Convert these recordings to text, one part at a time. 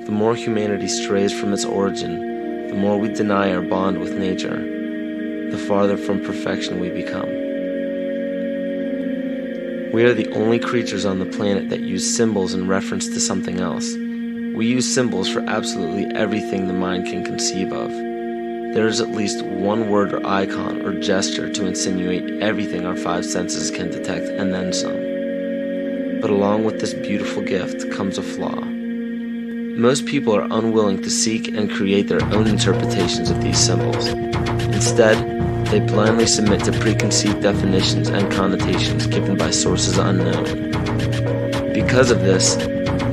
The more humanity strays from its origin, the more we deny our bond with nature, the farther from perfection we become. We are the only creatures on the planet that use symbols in reference to something else. We use symbols for absolutely everything the mind can conceive of. There is at least one word or icon or gesture to insinuate everything our five senses can detect, and then some. But along with this beautiful gift comes a flaw. Most people are unwilling to seek and create their own interpretations of these symbols. Instead, they blindly submit to preconceived definitions and connotations given by sources unknown. Because of this,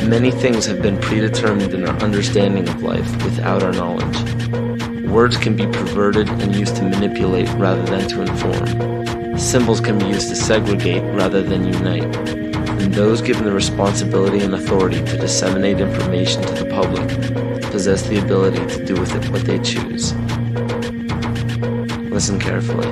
many things have been predetermined in our understanding of life without our knowledge. Words can be perverted and used to manipulate rather than to inform. Symbols can be used to segregate rather than unite. And those given the responsibility and authority to disseminate information to the public possess the ability to do with it what they choose. Listen carefully.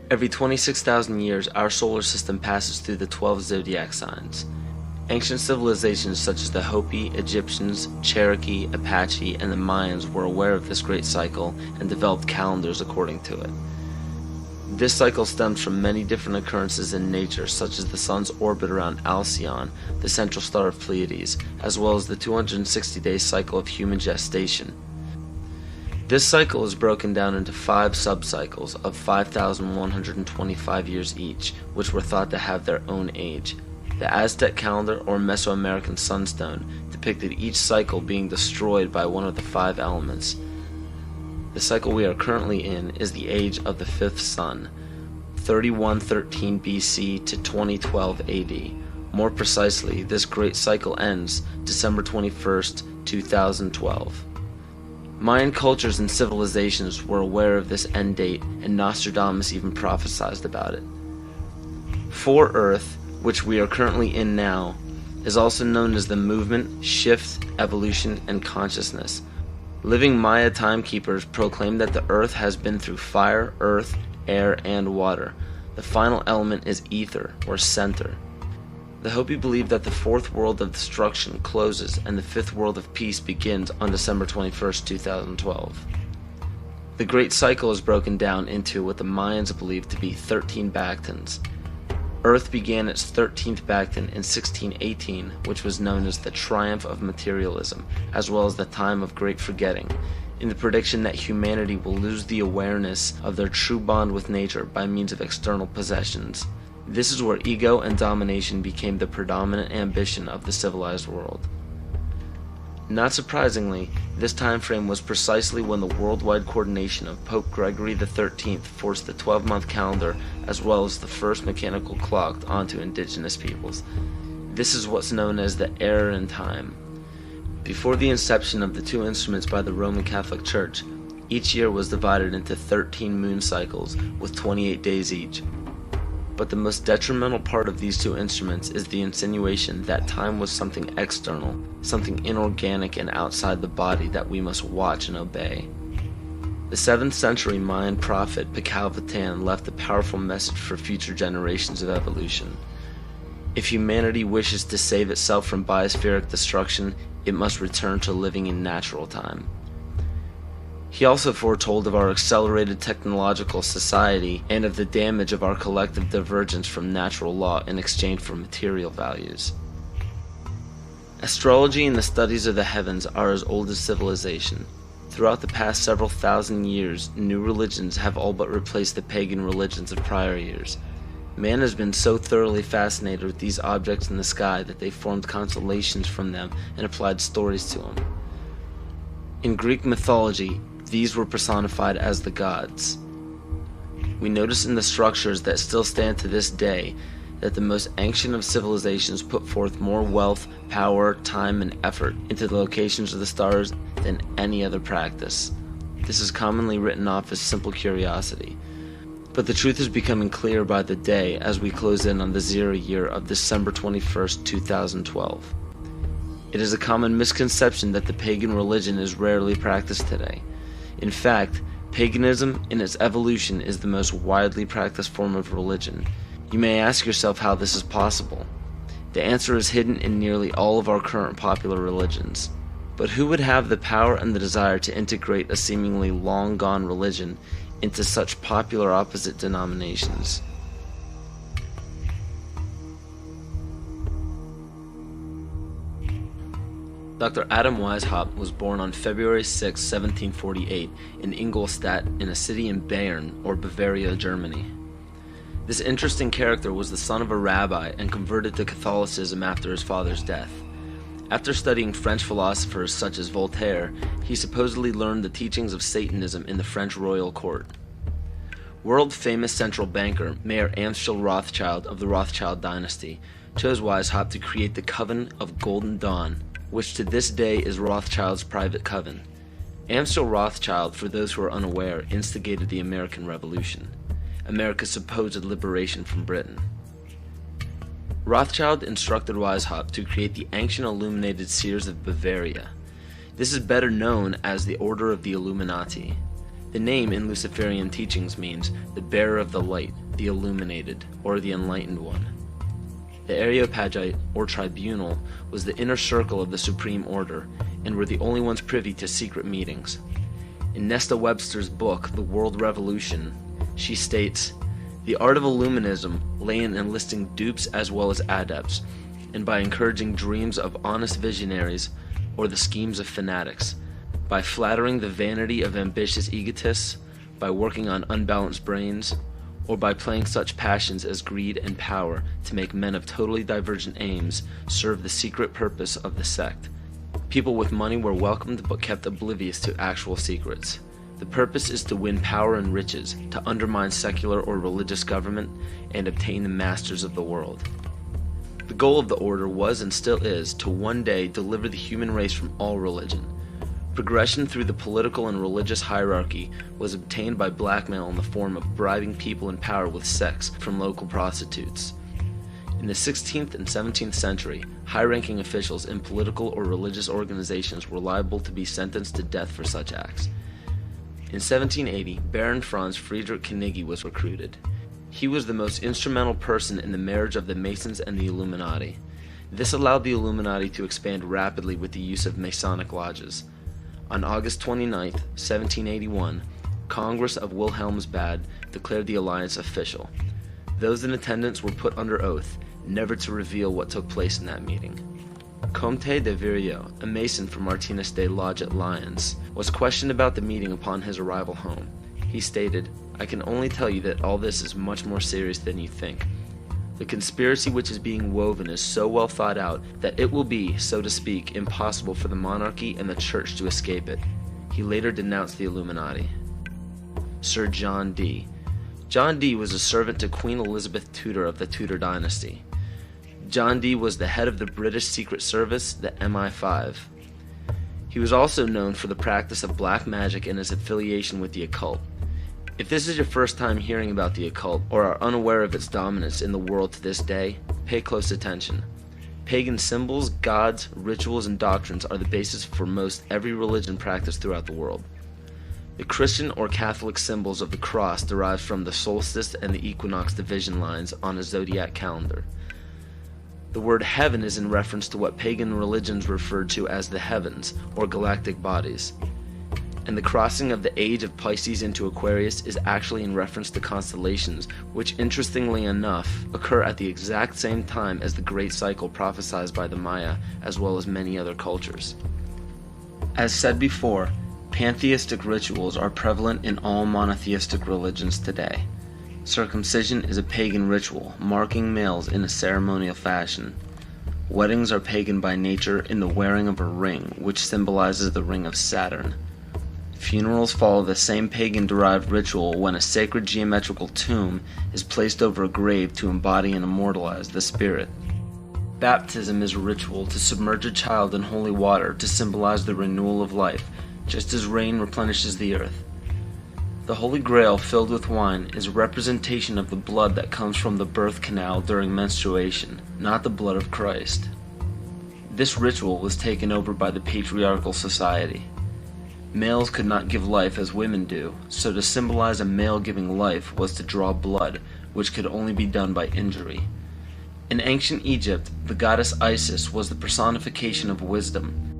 Every 26,000 years, our solar system passes through the 12 zodiac signs. Ancient civilizations such as the Hopi, Egyptians, Cherokee, Apache, and the Mayans were aware of this great cycle and developed calendars according to it. This cycle stems from many different occurrences in nature, such as the sun's orbit around Alcyone, the central star of Pleiades, as well as the 260-day cycle of human gestation. This cycle is broken down into 5 sub-cycles of 5,125 years each, which were thought to have their own age. The Aztec calendar or Mesoamerican sunstone depicted each cycle being destroyed by one of the 5 elements. The cycle we are currently in is the age of the 5th sun, 3113 BC to 2012 AD. More precisely, this great cycle ends December 21st, 2012. Mayan cultures and civilizations were aware of this end date, and Nostradamus even prophesied about it. For Earth, which we are currently in now, is also known as the movement, shift, evolution, and consciousness. Living Maya timekeepers proclaim that the Earth has been through fire, earth, air, and water. The final element is ether, or center. The Hopi believe that the 4th world of destruction closes and the 5th world of peace begins on December 21st, 2012. The great cycle is broken down into what the Mayans believe to be 13 Bactans. Earth began its 13th Bactan in 1618, which was known as the triumph of materialism, as well as the time of great forgetting, in the prediction that humanity will lose the awareness of their true bond with nature by means of external possessions. This is where ego and domination became the predominant ambition of the civilized world. Not surprisingly, this time frame was precisely when the worldwide coordination of Pope Gregory XIII forced the 12-month calendar as well as the first mechanical clock onto indigenous peoples. This is what's known as the error in time. Before the inception of the 2 instruments by the Roman Catholic Church, each year was divided into 13 moon cycles with 28 days each. But the most detrimental part of these 2 instruments is the insinuation that time was something external, something inorganic and outside the body that we must watch and obey. The 7th century Mayan prophet Pacalvatan left a powerful message for future generations of evolution. If humanity wishes to save itself from biospheric destruction, it must return to living in natural time. He also foretold of our accelerated technological society and of the damage of our collective divergence from natural law in exchange for material values. Astrology and the studies of the heavens are as old as civilization. Throughout the past several thousand years, new religions have all but replaced the pagan religions of prior years. Man has been so thoroughly fascinated with these objects in the sky that they formed constellations from them and applied stories to them. In Greek mythology, these were personified as the gods. We notice in the structures that still stand to this day that the most ancient of civilizations put forth more wealth, power, time, and effort into the locations of the stars than any other practice. this is commonly written off as simple curiosity. But the truth is becoming clearer by the day as we close in on the 0 year of December 21st, 2012. It is a common misconception that the pagan religion is rarely practiced today. In fact, paganism in its evolution is the most widely practiced form of religion. You may ask yourself how this is possible. The answer is hidden in nearly all of our current popular religions. But who would have the power and the desire to integrate a seemingly long-gone religion into such popular opposite denominations? Dr. Adam Weishaupt was born on February 6, 1748 in Ingolstadt in a city in Bayern, or Bavaria, Germany. This interesting character was the son of a rabbi and converted to Catholicism after his father's death. After studying French philosophers such as Voltaire, he supposedly learned the teachings of Satanism in the French royal court. World-famous central banker Mayer Amschel Rothschild of the Rothschild dynasty chose Weishaupt to create the Coven of Golden Dawn, which to this day is Rothschild's private coven. Amschel Rothschild, for those who are unaware, instigated the American Revolution, America's supposed liberation from Britain. Rothschild instructed Weishaupt to create the Ancient Illuminated Seers of Bavaria. This is better known as the Order of the Illuminati. The name in Luciferian teachings means the bearer of the light, the illuminated, or the enlightened one. The Areopagite, or tribunal, was the inner circle of the Supreme Order, and were the only ones privy to secret meetings. In Nesta Webster's book, The World Revolution, she states, "The art of Illuminism lay in enlisting dupes as well as adepts, and by encouraging dreams of honest visionaries or the schemes of fanatics, by flattering the vanity of ambitious egotists, by working on unbalanced brains, or by playing such passions as greed and power to make men of totally divergent aims serve the secret purpose of the sect. People with money were welcomed but kept oblivious to actual secrets. The purpose is to win power and riches, to undermine secular or religious government, and obtain the masters of the world." The goal of the order was and still is to one day deliver the human race from all religion. Progression through the political and religious hierarchy was obtained by blackmail in the form of bribing people in power with sex from local prostitutes. In the 16th and 17th century, high-ranking officials in political or religious organizations were liable to be sentenced to death for such acts. In 1780, Baron Franz Friedrich Knigge was recruited. He was the most instrumental person in the marriage of the Masons and the Illuminati. This allowed the Illuminati to expand rapidly with the use of Masonic lodges. On August 29, 1781, Congress of Wilhelmsbad declared the alliance official. Those in attendance were put under oath, never to reveal what took place in that meeting. Comte de Virieu, a Mason from Martinez de Lodge at Lyons, was questioned about the meeting upon his arrival home. He stated, "I can only tell you that all this is much more serious than you think. The conspiracy which is being woven is so well thought out that it will be, so to speak, impossible for the monarchy and the church to escape it." He later denounced the Illuminati. Sir John Dee. John Dee was a servant to Queen Elizabeth Tudor of the Tudor dynasty. John Dee was the head of the British Secret Service, the MI5. He was also known for the practice of black magic and his affiliation with the occult. If this is your first time hearing about the occult, or are unaware of its dominance in the world to this day, pay close attention. Pagan symbols, gods, rituals, and doctrines are the basis for most every religion practiced throughout the world. The Christian or Catholic symbols of the cross derive from the solstice and the equinox division lines on a zodiac calendar. The word heaven is in reference to what pagan religions referred to as the heavens, or galactic bodies. And the crossing of the age of Pisces into Aquarius is actually in reference to constellations, which interestingly enough occur at the exact same time as the great cycle prophesied by the Maya, as well as many other cultures. As said before, pantheistic rituals are prevalent in all monotheistic religions today. Circumcision is a pagan ritual, marking males in a ceremonial fashion. Weddings are pagan by nature in the wearing of a ring, which symbolizes the ring of Saturn. Funerals follow the same pagan-derived ritual when a sacred geometrical tomb is placed over a grave to embody and immortalize the spirit. Baptism is a ritual to submerge a child in holy water to symbolize the renewal of life, just as rain replenishes the earth. The Holy Grail filled with wine is a representation of the blood that comes from the birth canal during menstruation, not the blood of Christ. This ritual was taken over by the patriarchal society. Males could not give life as women do, so to symbolize a male giving life was to draw blood, which could only be done by injury. In ancient Egypt, the goddess Isis was the personification of wisdom.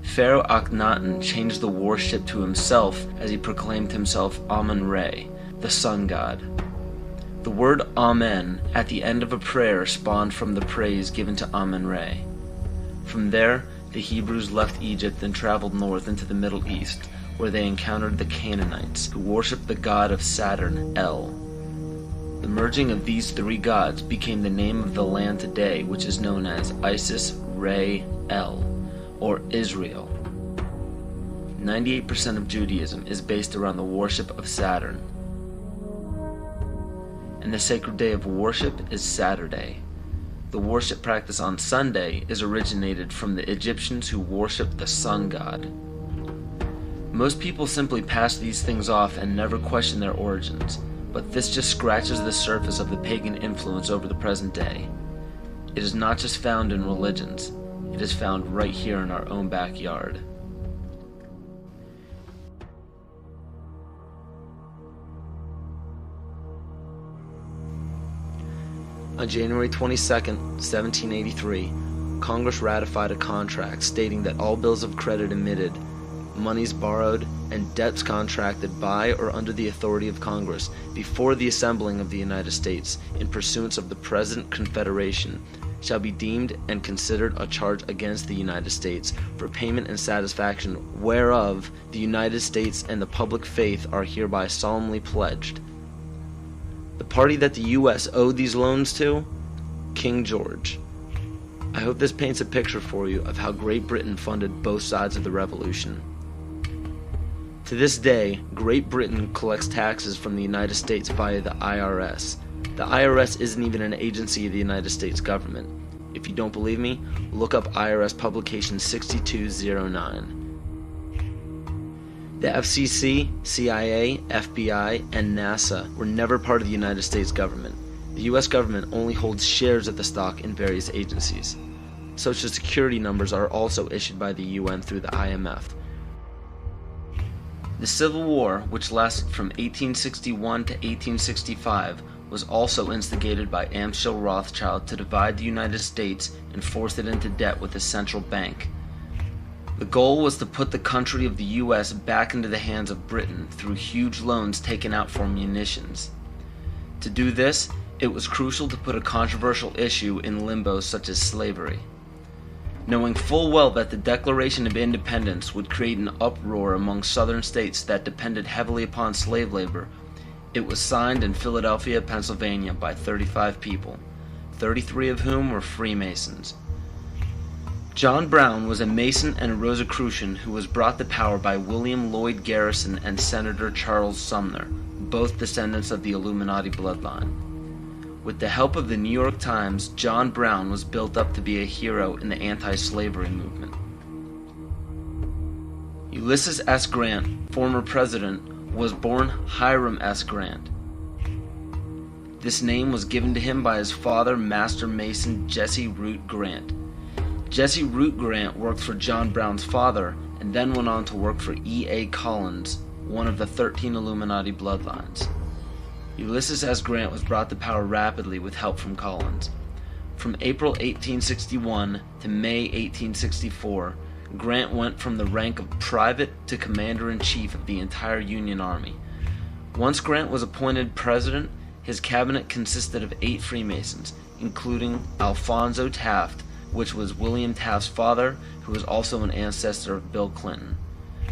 Pharaoh Akhenaten changed the worship to himself as he proclaimed himself Amun-Re, the sun god. The word Amen at the end of a prayer spawned from the praise given to Amun-Re. From there, the Hebrews left Egypt and traveled north into the Middle East, where they encountered the Canaanites, who worshipped the god of Saturn, El. The merging of these three gods became the name of the land today, which is known as Isis, Re, El, or Israel. 98% of Judaism is based around the worship of Saturn. And the sacred day of worship is Saturday. The worship practice on Sunday is originated from the Egyptians who worshipped the sun god. Most people simply pass these things off and never question their origins, but this just scratches the surface of the pagan influence over the present day. It is not just found in religions, it is found right here in our own backyard. On January 22, 1783, Congress ratified a contract stating that all bills of credit emitted, monies borrowed, and debts contracted by or under the authority of Congress before the assembling of the United States in pursuance of the present Confederation shall be deemed and considered a charge against the United States for payment and satisfaction whereof the United States and the public faith are hereby solemnly pledged. The party that the U.S. owed these loans to? King George. I hope this paints a picture for you of how Great Britain funded both sides of the Revolution. To this day, Great Britain collects taxes from the United States via the IRS. The IRS isn't even an agency of the United States government. If you don't believe me, look up IRS publication 6209. The FCC, CIA, FBI, and NASA were never part of the United States government. The U.S. government only holds shares of the stock in various agencies. Social Security numbers are also issued by the UN through the IMF. The Civil War, which lasted from 1861 to 1865, was also instigated by Amschel Rothschild to divide the United States and force it into debt with a central bank. The goal was to put the country of the U.S. back into the hands of Britain through huge loans taken out for munitions. To do this, it was crucial to put a controversial issue in limbo such as slavery. Knowing full well that the Declaration of Independence would create an uproar among southern states that depended heavily upon slave labor, it was signed in Philadelphia, Pennsylvania by 35 people, 33 of whom were Freemasons. John Brown was a Mason and a Rosicrucian who was brought to power by William Lloyd Garrison and Senator Charles Sumner, both descendants of the Illuminati bloodline. With the help of the New York Times, John Brown was built up to be a hero in the anti-slavery movement. Ulysses S. Grant, former president, was born Hiram S. Grant. This name was given to him by his father, Master Mason Jesse Root Grant. Jesse Root Grant worked for John Brown's father and then went on to work for E.A. Collins, one of the 13 Illuminati bloodlines. Ulysses S. Grant was brought to power rapidly with help from Collins. From April 1861 to May 1864, Grant went from the rank of private to commander-in-chief of the entire Union Army. Once Grant was appointed president, his cabinet consisted of 8 Freemasons, including Alphonso Taft, which was William Taft's father, who was also an ancestor of Bill Clinton.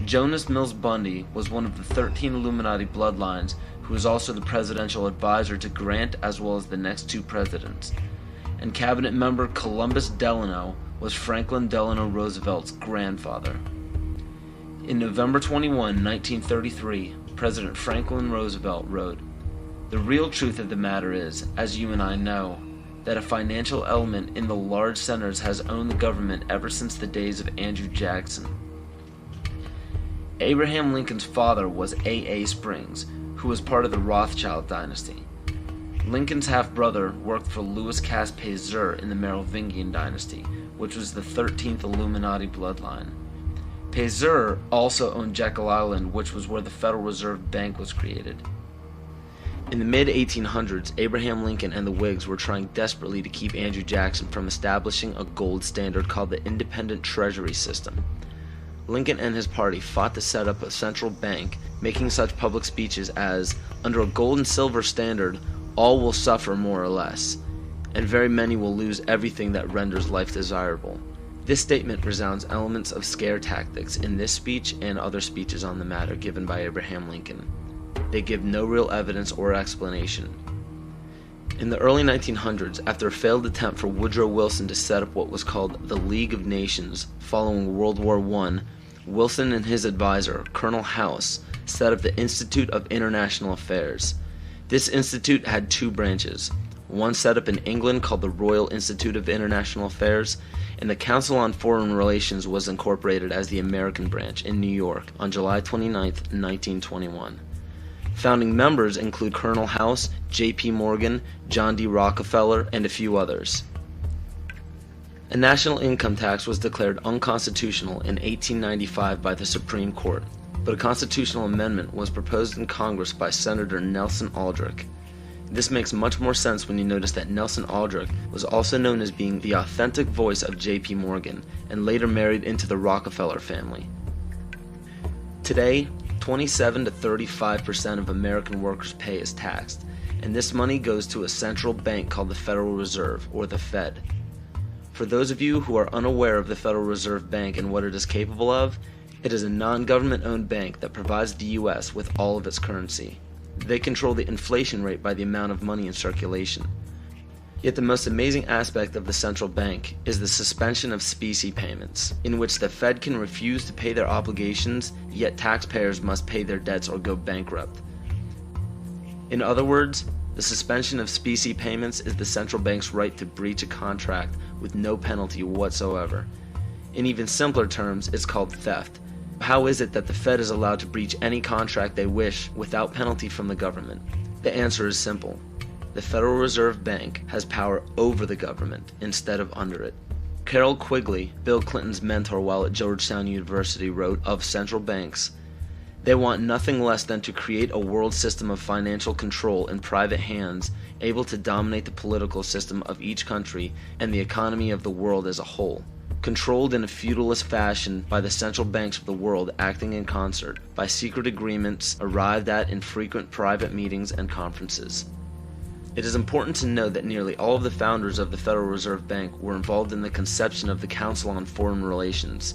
Jonas Mills Bundy was one of the 13 Illuminati bloodlines, who was also the presidential advisor to Grant as well as the next 2 presidents. And cabinet member Columbus Delano was Franklin Delano Roosevelt's grandfather. In November 21, 1933, President Franklin Roosevelt wrote, "The real truth of the matter is, as you and I know, that a financial element in the large centers has owned the government ever since the days of Andrew Jackson. Abraham Lincoln's father was A.A. Springs, who was part of the Rothschild dynasty. Lincoln's half-brother worked for Louis Cass Pasteur in the Merovingian dynasty, which was the 13th Illuminati bloodline. Pasteur also owned Jekyll Island, which was where the Federal Reserve Bank was created. In the mid-1800s, Abraham Lincoln and the Whigs were trying desperately to keep Andrew Jackson from establishing a gold standard called the independent treasury system. Lincoln and his party fought to set up a central bank, making such public speeches as, "Under a gold and silver standard, all will suffer more or less, and very many will lose everything that renders life desirable." This statement resounds elements of scare tactics in this speech and other speeches on the matter given by Abraham Lincoln. They give no real evidence or explanation. In the early 1900s, after a failed attempt for Woodrow Wilson to set up what was called the League of Nations following World War I, Wilson and his advisor, Colonel House, set up the Institute of International Affairs. This institute had two branches, one set up in England called the Royal Institute of International Affairs, and the Council on Foreign Relations was incorporated as the American branch in New York on July 29, 1921. Founding members include Colonel House, J.P. Morgan, John D. Rockefeller, and a few others. A national income tax was declared unconstitutional in 1895 by the Supreme Court, but a constitutional amendment was proposed in Congress by Senator Nelson Aldrich. This makes much more sense when you notice that Nelson Aldrich was also known as being the authentic voice of J.P. Morgan and later married into the Rockefeller family. Today, 27 to 35% of American workers' pay is taxed, and this money goes to a central bank called the Federal Reserve, or the Fed. For those of you who are unaware of the Federal Reserve Bank and what it is capable of, it is a non-government-owned bank that provides the U.S. with all of its currency. They control the inflation rate by the amount of money in circulation. Yet the most amazing aspect of the central bank is the suspension of specie payments, in which the Fed can refuse to pay their obligations, yet taxpayers must pay their debts or go bankrupt. In other words, the suspension of specie payments is the central bank's right to breach a contract with no penalty whatsoever. In even simpler terms, it's called theft. How is it that the Fed is allowed to breach any contract they wish without penalty from the government? The answer is simple. The Federal Reserve Bank has power over the government instead of under it. Carroll Quigley, Bill Clinton's mentor while at Georgetown University, wrote of central banks, "They want nothing less than to create a world system of financial control in private hands, able to dominate the political system of each country and the economy of the world as a whole, controlled in a feudalist fashion by the central banks of the world acting in concert, by secret agreements arrived at in frequent private meetings and conferences." It is important to note that nearly all of the founders of the Federal Reserve Bank were involved in the conception of the Council on Foreign Relations.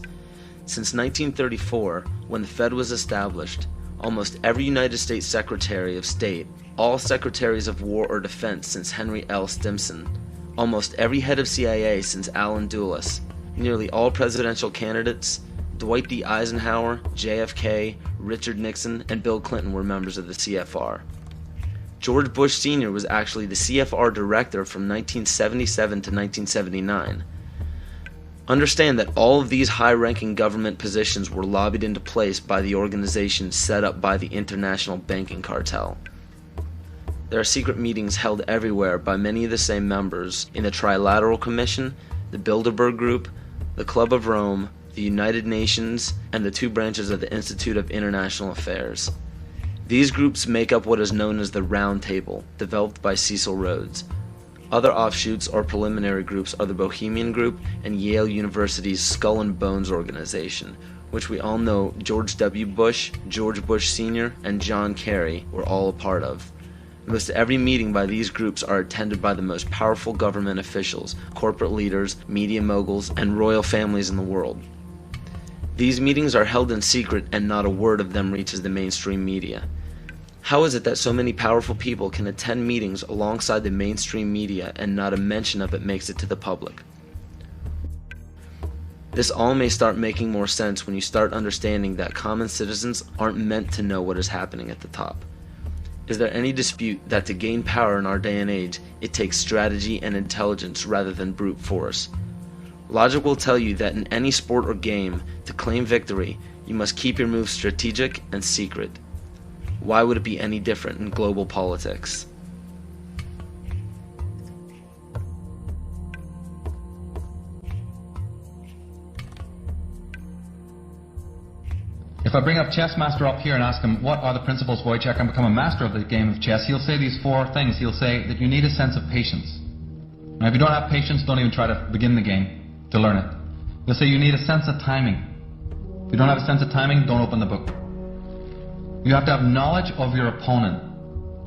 Since 1934, when the Fed was established, almost every United States Secretary of State, all Secretaries of War or Defense since Henry L. Stimson, almost every head of CIA since Allen Dulles, nearly all presidential candidates, Dwight D. Eisenhower, JFK, Richard Nixon, and Bill Clinton were members of the CFR. George Bush Sr. was actually the CFR director from 1977 to 1979. Understand that all of these high-ranking government positions were lobbied into place by the organization set up by the international banking cartel. There are secret meetings held everywhere by many of the same members in the Trilateral Commission, the Bilderberg Group, the Club of Rome, the United Nations, and the two branches of the Institute of International Affairs. These groups make up what is known as the Round Table, developed by Cecil Rhodes. Other offshoots or preliminary groups are the Bohemian Group and Yale University's Skull and Bones organization, which we all know George W. Bush, George Bush Sr., and John Kerry were all a part of. Most every meeting by these groups are attended by the most powerful government officials, corporate leaders, media moguls, and royal families in the world. These meetings are held in secret and not a word of them reaches the mainstream media. How is it that so many powerful people can attend meetings alongside the mainstream media and not a mention of it makes it to the public? This all may start making more sense when you start understanding that common citizens aren't meant to know what is happening at the top. Is there any dispute that to gain power in our day and age, it takes strategy and intelligence rather than brute force? Logic will tell you that in any sport or game, to claim victory, you must keep your moves strategic and secret. Why would it be any different in global politics? If I bring up chess master up here and ask him, what are the principles, Wojciech, and become a master of the game of chess, he'll say these four things. He'll say that you need a sense of patience. Now, if you don't have patience, don't even try to begin the game to learn it. He'll say you need a sense of timing. If you don't have a sense of timing, don't open the book. You have to have knowledge of your opponent,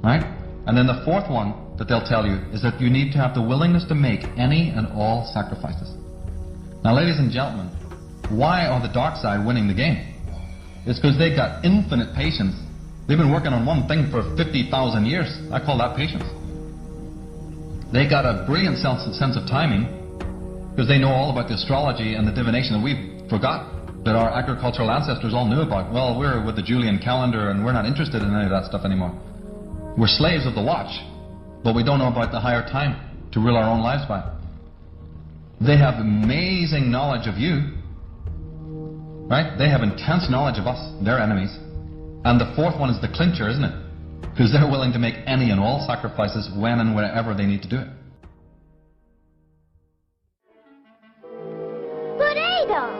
right? And then the fourth one that they'll tell you is that you need to have the willingness to make any and all sacrifices. Now, ladies and gentlemen, why are the dark side winning the game? It's because they've got infinite patience. They've been working on one thing for 50,000 years. I call that patience. They got a brilliant sense of timing because they know all about the astrology and the divination that we forgot, that our agricultural ancestors all knew about. Well, we're with the Julian calendar and we're not interested in any of that stuff anymore. We're slaves of the watch, but we don't know about the higher time to rule our own lives by. They have amazing knowledge of you. Right? They have intense knowledge of us, their enemies. And the fourth one is the clincher, isn't it? Because they're willing to make any and all sacrifices when and wherever they need to do it. But Ada,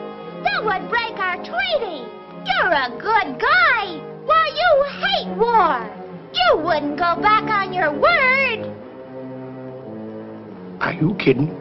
that would break our treaty. You're a good guy. Why, you hate war. You wouldn't go back on your word. Are you kidding?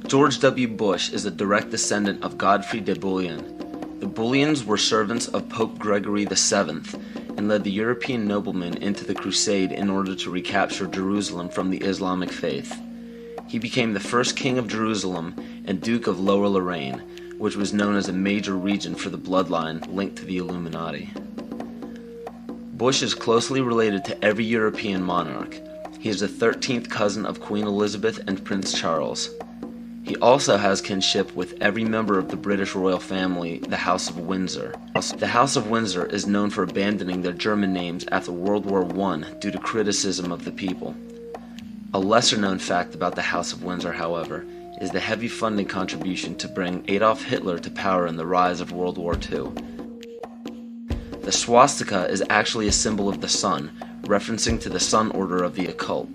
George W. Bush is a direct descendant of Godfrey de Bouillon. The Bouillons were servants of Pope Gregory VII and led the European noblemen into the crusade in order to recapture Jerusalem from the Islamic faith. He became the first king of Jerusalem and Duke of Lower Lorraine, which was known as a major region for the bloodline linked to the Illuminati. Bush is closely related to every European monarch. He is the 13th cousin of Queen Elizabeth and Prince Charles. He also has kinship with every member of the British royal family, the House of Windsor. The House of Windsor is known for abandoning their German names after World War I due to criticism of the people. A lesser-known fact about the House of Windsor, however, is the heavy funding contribution to bring Adolf Hitler to power in the rise of World War II. The swastika is actually a symbol of the sun, referencing to the sun order of the occult.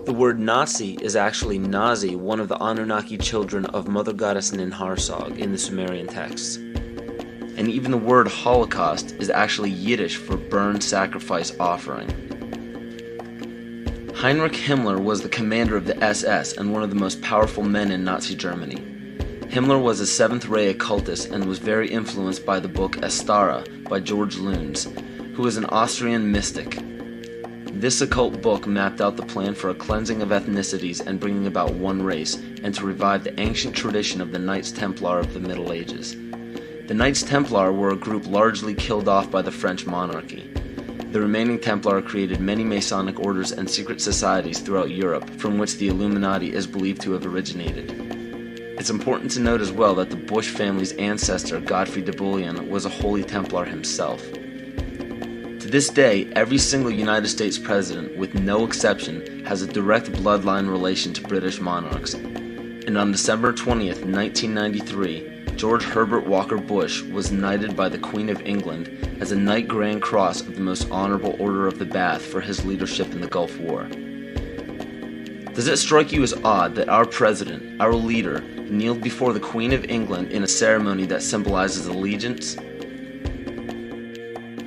The word Nazi is actually Nazi, one of the Anunnaki children of Mother Goddess Ninharsag in the Sumerian texts. And even the word Holocaust is actually Yiddish for burn, sacrifice, offering. Heinrich Himmler was the commander of the SS and one of the most powerful men in Nazi Germany. Himmler was a seventh-ray occultist and was very influenced by the book Astara by George Luns, who was an Austrian mystic. This occult book mapped out the plan for a cleansing of ethnicities and bringing about one race, and to revive the ancient tradition of the Knights Templar of the Middle Ages. The Knights Templar were a group largely killed off by the French monarchy. The remaining Templar created many Masonic orders and secret societies throughout Europe, from which the Illuminati is believed to have originated. It's important to note as well that the Bush family's ancestor, Godfrey de Bouillon, was a Holy Templar himself. To this day, every single United States president, with no exception, has a direct bloodline relation to British monarchs. And on December 20th, 1993, George Herbert Walker Bush was knighted by the Queen of England as a Knight Grand Cross of the Most Honorable Order of the Bath for his leadership in the Gulf War. Does it strike you as odd that our president, our leader, kneeled before the Queen of England in a ceremony that symbolizes allegiance?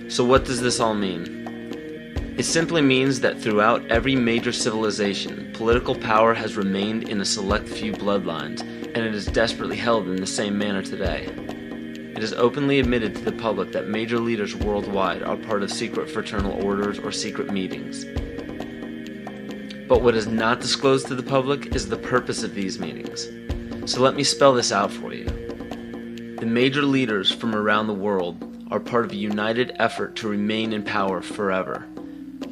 So what does this all mean? It simply means that throughout every major civilization, political power has remained in a select few bloodlines, and it is desperately held in the same manner today. It is openly admitted to the public that major leaders worldwide are part of secret fraternal orders or secret meetings. But what is not disclosed to the public is the purpose of these meetings. So let me spell this out for you. The major leaders from around the world are part of a united effort to remain in power forever.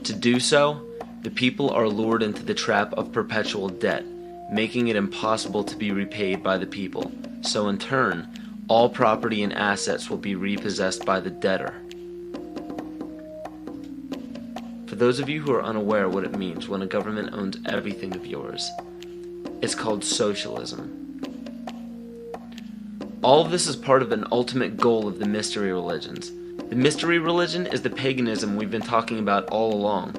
To do so, the people are lured into the trap of perpetual debt, making it impossible to be repaid by the people. So in turn, all property and assets will be repossessed by the debtor. For those of you who are unaware what it means when a government owns everything of yours, it's called socialism. All of this is part of an ultimate goal of the mystery religions. The mystery religion is the paganism we've been talking about all along,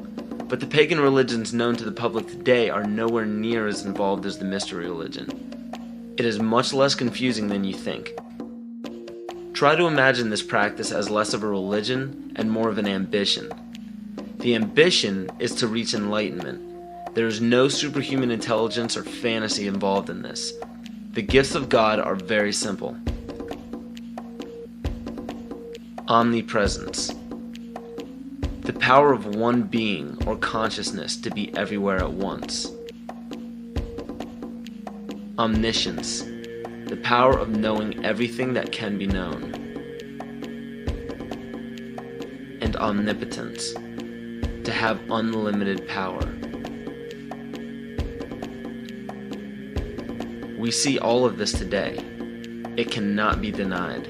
but the pagan religions known to the public today are nowhere near as involved as the mystery religion. It is much less confusing than you think. Try to imagine this practice as less of a religion and more of an ambition. The ambition is to reach enlightenment. There is no superhuman intelligence or fantasy involved in this. The gifts of God are very simple. Omnipresence. The power of one being or consciousness to be everywhere at once. Omniscience. The power of knowing everything that can be known. And omnipotence. To have unlimited power. We see all of this today. It cannot be denied.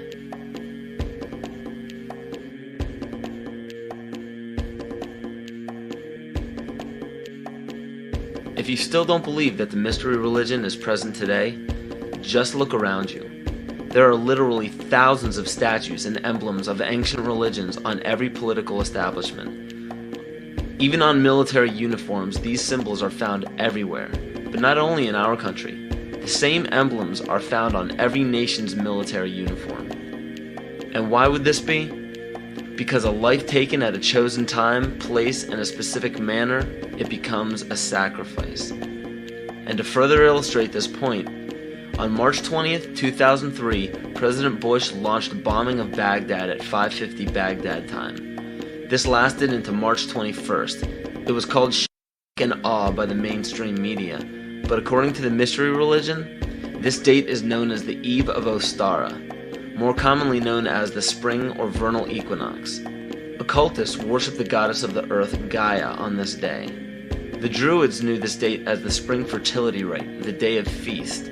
If you still don't believe that the mystery religion is present today, just look around you. There are literally thousands of statues and emblems of ancient religions on every political establishment. Even on military uniforms, these symbols are found everywhere, but not only in our country. The same emblems are found on every nation's military uniform. And why would this be? Because a life taken at a chosen time, place, and a specific manner, it becomes a sacrifice. And to further illustrate this point, on March 20th, 2003, President Bush launched a bombing of Baghdad at 5:50 Baghdad time. This lasted into March 21st. It was called shock and awe by the mainstream media, but according to the mystery religion, this date is known as the Eve of Ostara, more commonly known as the spring or vernal equinox. Occultists worship the goddess of the earth, Gaia, on this day. The Druids knew this date as the spring fertility rite, the day of feast.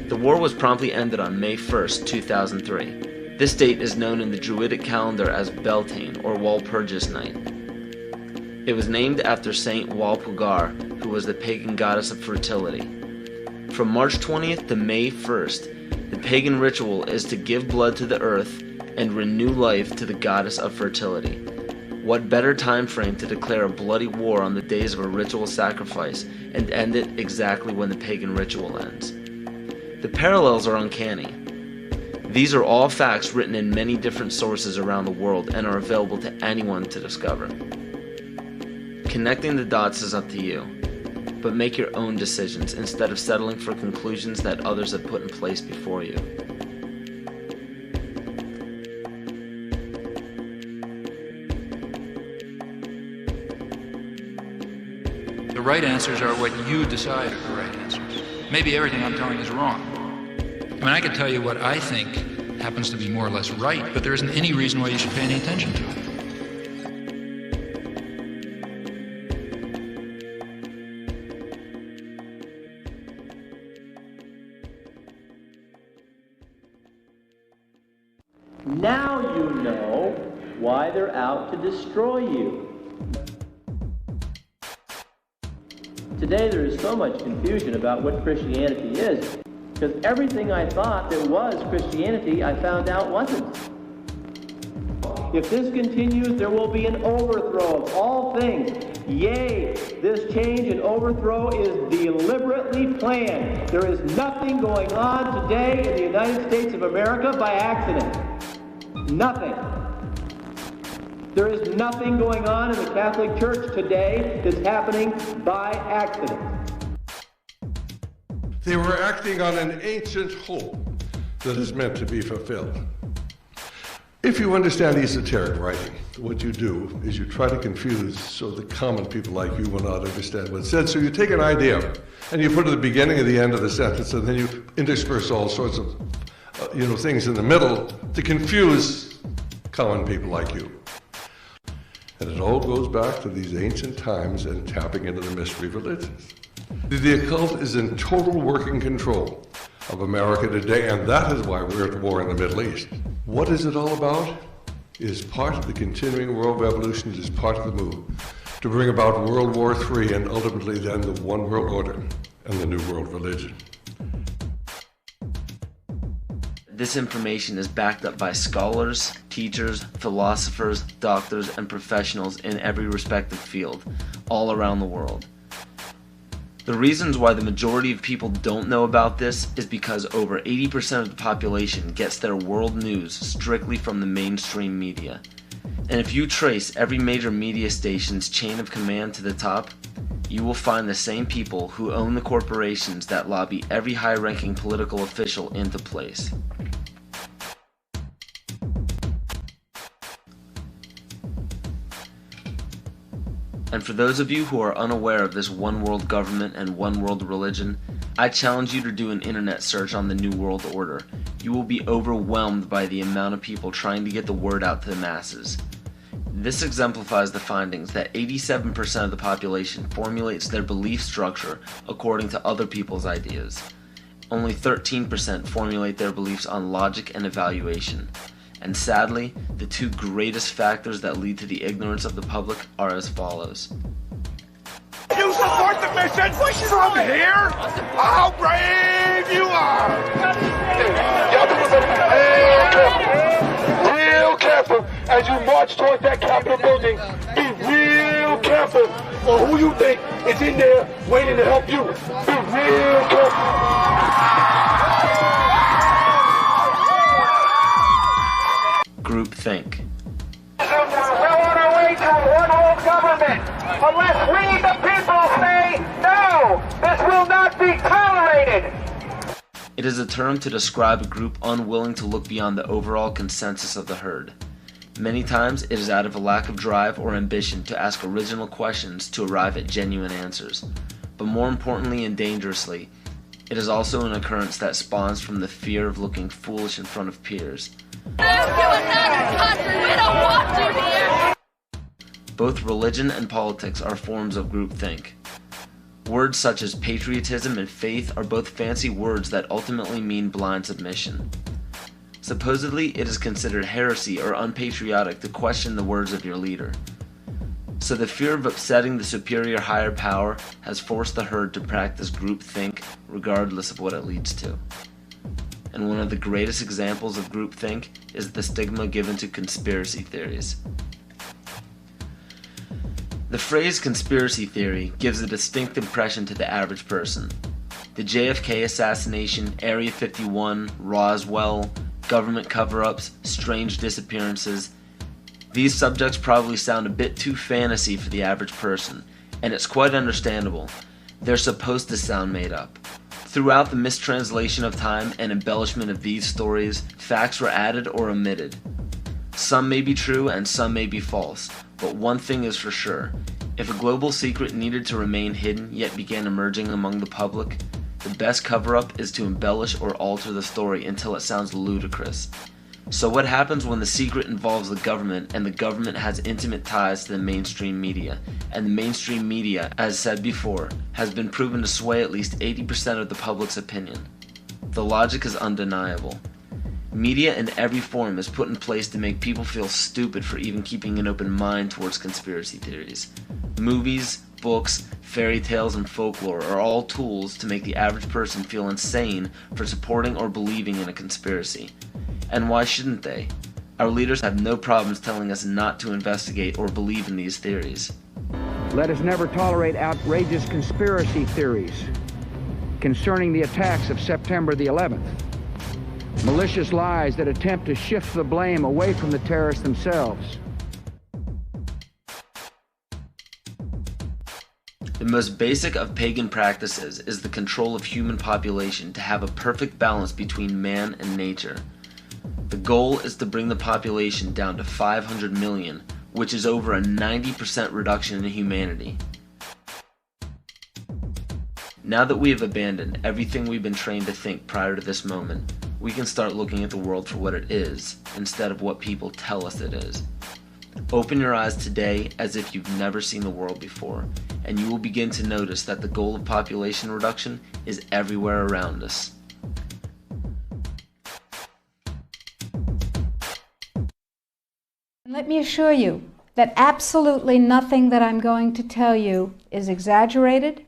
The war was promptly ended on May 1st, 2003. This date is known in the Druidic calendar as Beltane, or Walpurgis Night. It was named after Saint Walpurga, who was the pagan goddess of fertility. From March 20th to May 1st, the pagan ritual is to give blood to the earth and renew life to the goddess of fertility. What better time frame to declare a bloody war on the days of a ritual sacrifice and end it exactly when the pagan ritual ends? The parallels are uncanny. These are all facts written in many different sources around the world and are available to anyone to discover. Connecting the dots is up to you, but make your own decisions instead of settling for conclusions that others have put in place before you. The right answers are what you decide are the right answers. Maybe everything I'm telling you is wrong. I mean, I can tell you what I think happens to be more or less right, but there isn't any reason why you should pay any attention to it. Now you know why they're out to destroy you. Today there is so much confusion about what Christianity is, because everything I thought that was Christianity, I found out wasn't. If this continues, there will be an overthrow of all things. Yea, this change and overthrow is deliberately planned. There is nothing going on today in the United States of America by accident. Nothing. There is nothing going on in the Catholic Church today that's happening by accident. They were acting on an ancient hope that is meant to be fulfilled. If you understand esoteric writing, what you do is you try to confuse so the common people like you will not understand what's said. So you take an idea and you put it at the beginning and the end of the sentence, and then you intersperse all sorts of things in the middle to confuse common people like you. And it all goes back to these ancient times and tapping into the mystery religions. The occult is in total working control of America today, and that is why we're at war in the Middle East. What is it all about? It is part of the continuing world revolution. It is part of the move to bring about World War III and ultimately then the one world order and the new world religion. This information is backed up by scholars, teachers, philosophers, doctors, and professionals in every respective field, all around the world. The reasons why the majority of people don't know about this is because over 80% of the population gets their world news strictly from the mainstream media. And if you trace every major media station's chain of command to the top, you will find the same people who own the corporations that lobby every high-ranking political official into place. And for those of you who are unaware of this one world government and one world religion, I challenge you to do an internet search on the New World Order. You will be overwhelmed by the amount of people trying to get the word out to the masses. This exemplifies the findings that 87% of the population formulates their belief structure according to other people's ideas. Only 13% formulate their beliefs on logic and evaluation. And sadly, the two greatest factors that lead to the ignorance of the public are as follows. You support the mission from here? How brave you are! Y'all be real careful as you march towards that Capitol building. Be real careful on who you think is in there waiting to help you. Be real careful. Groupthink. We're on our way to a one-world government. Unless we, the people, say no, this will not be tolerated. It is a term to describe a group unwilling to look beyond the overall consensus of the herd. Many times it is out of a lack of drive or ambition to ask original questions to arrive at genuine answers. But more importantly and dangerously, it is also an occurrence that spawns from the fear of looking foolish in front of peers. Both religion and politics are forms of groupthink. Words such as patriotism and faith are both fancy words that ultimately mean blind submission. Supposedly, it is considered heresy or unpatriotic to question the words of your leader. So the fear of upsetting the superior higher power has forced the herd to practice groupthink regardless of what it leads to. And one of the greatest examples of groupthink is the stigma given to conspiracy theories. The phrase conspiracy theory gives a distinct impression to the average person. The JFK assassination, Area 51, Roswell, government cover-ups, strange disappearances. These subjects probably sound a bit too fantasy for the average person, and it's quite understandable. They're supposed to sound made up. Throughout the mistranslation of time and embellishment of these stories, facts were added or omitted. Some may be true and some may be false, but one thing is for sure. If a global secret needed to remain hidden yet began emerging among the public, the best cover-up is to embellish or alter the story until it sounds ludicrous. So what happens when the secret involves the government and the government has intimate ties to the mainstream media, and the mainstream media, as said before, has been proven to sway at least 80% of the public's opinion? The logic is undeniable. Media in every form is put in place to make people feel stupid for even keeping an open mind towards conspiracy theories. Movies, books, fairy tales, and folklore are all tools to make the average person feel insane for supporting or believing in a conspiracy. And why shouldn't they? Our leaders have no problems telling us not to investigate or believe in these theories. Let us never tolerate outrageous conspiracy theories concerning the attacks of September the 11th. Malicious lies that attempt to shift the blame away from the terrorists themselves. The most basic of pagan practices is the control of human population to have a perfect balance between man and nature. The goal is to bring the population down to 500 million, which is over a 90% reduction in humanity. Now that we have abandoned everything we've been trained to think prior to this moment, we can start looking at the world for what it is, instead of what people tell us it is. Open your eyes today as if you've never seen the world before, and you will begin to notice that the goal of population reduction is everywhere around us. Let me assure you that absolutely nothing that I'm going to tell you is exaggerated,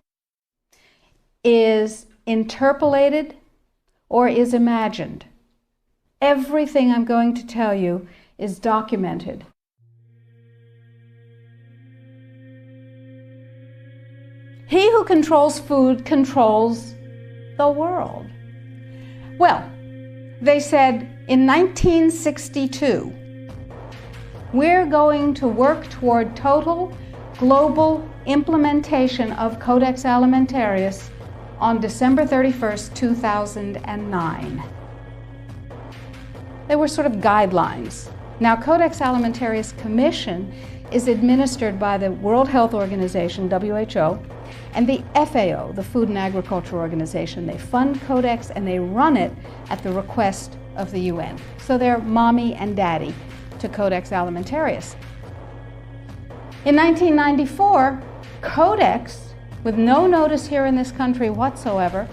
is interpolated, or is imagined. Everything I'm going to tell you is documented. He who controls food controls the world. Well, they said in 1962, we're going to work toward total global implementation of Codex Alimentarius on December 31st, 2009. They were sort of guidelines. Now, Codex Alimentarius Commission is administered by the World Health Organization, WHO, and the FAO, the Food and Agriculture Organization. They fund Codex and they run it at the request of the UN. So they're mommy and daddy to Codex Alimentarius. In 1994, Codex, with no notice here in this country whatsoever,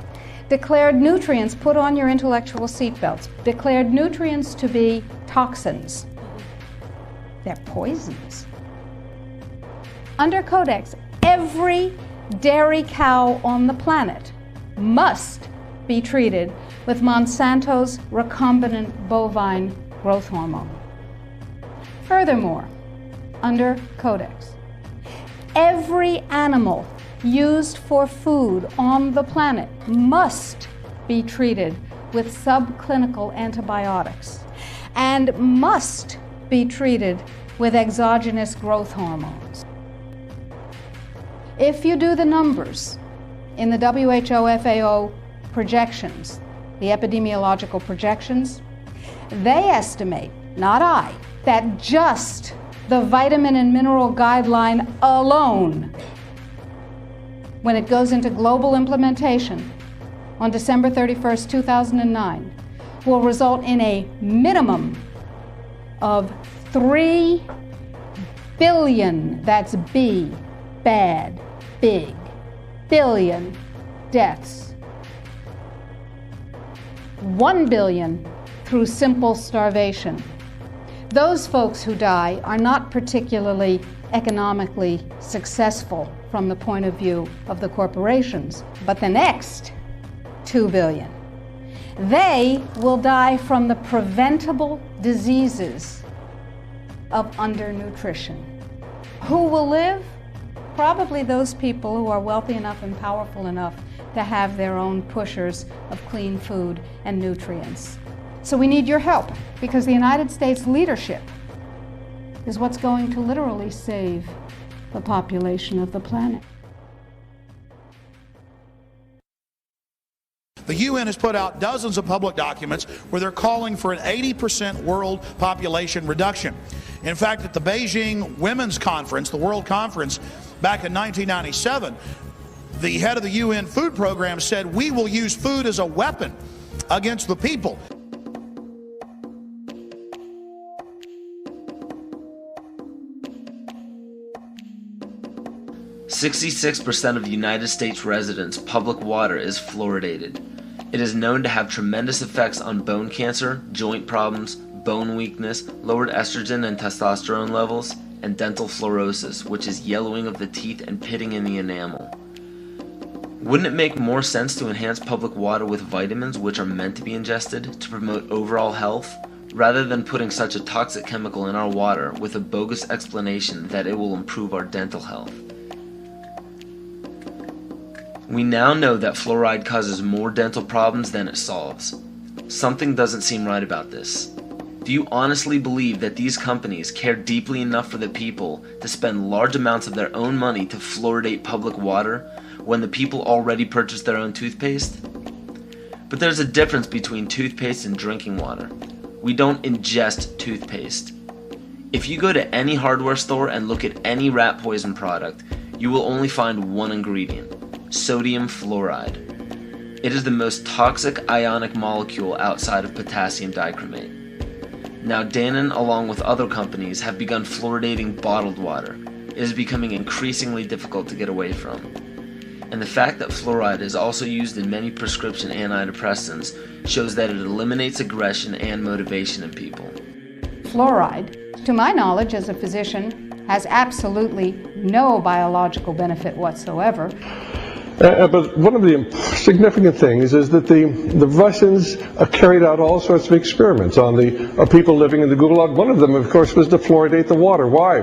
declared nutrients, put on your intellectual seatbelts, declared nutrients to be toxins. They're poisons. Under Codex, every dairy cow on the planet must be treated with Monsanto's recombinant bovine growth hormone. Furthermore, under Codex, every animal used for food on the planet must be treated with subclinical antibiotics and must be treated with exogenous growth hormones. If you do the numbers in the WHO-FAO projections, the epidemiological projections, they estimate, not I, that just the vitamin and mineral guideline alone, when it goes into global implementation on December 31st, 2009, will result in a minimum of 3 billion, that's B, bad, big, billion deaths. 1 billion through simple starvation. Those folks who die are not particularly economically successful from the point of view of the corporations, but the next 2 billion, they will die from the preventable diseases of undernutrition. Who will live? Probably those people who are wealthy enough and powerful enough to have their own pushers of clean food and nutrients. So we need your help, because the United States leadership is what's going to literally save the population of the planet. The UN has put out dozens of public documents where they're calling for an 80% world population reduction. In fact, at the Beijing Women's Conference, the World Conference, back in 1997, the head of the UN Food Program said, "We will use food as a weapon against the people." 66% of the United States residents' public water is fluoridated. It is known to have tremendous effects on bone cancer, joint problems, bone weakness, lowered estrogen and testosterone levels, and dental fluorosis, which is yellowing of the teeth and pitting in the enamel. Wouldn't it make more sense to enhance public water with vitamins which are meant to be ingested to promote overall health, rather than putting such a toxic chemical in our water with a bogus explanation that it will improve our dental health? We now know that fluoride causes more dental problems than it solves. Something doesn't seem right about this. Do you honestly believe that these companies care deeply enough for the people to spend large amounts of their own money to fluoridate public water when the people already purchase their own toothpaste? But there's a difference between toothpaste and drinking water. We don't ingest toothpaste. If you go to any hardware store and look at any rat poison product, you will only find one ingredient: sodium fluoride. It is the most toxic ionic molecule outside of potassium dichromate. Now Dannon, along with other companies, have begun fluoridating bottled water. It is becoming increasingly difficult to get away from. And the fact that fluoride is also used in many prescription antidepressants shows that it eliminates aggression and motivation in people. Fluoride, to my knowledge as a physician, has absolutely no biological benefit whatsoever. But one of the significant things is that the Russians carried out all sorts of experiments on the people living in the Gulag. One of them, of course, was to fluoridate the water. Why?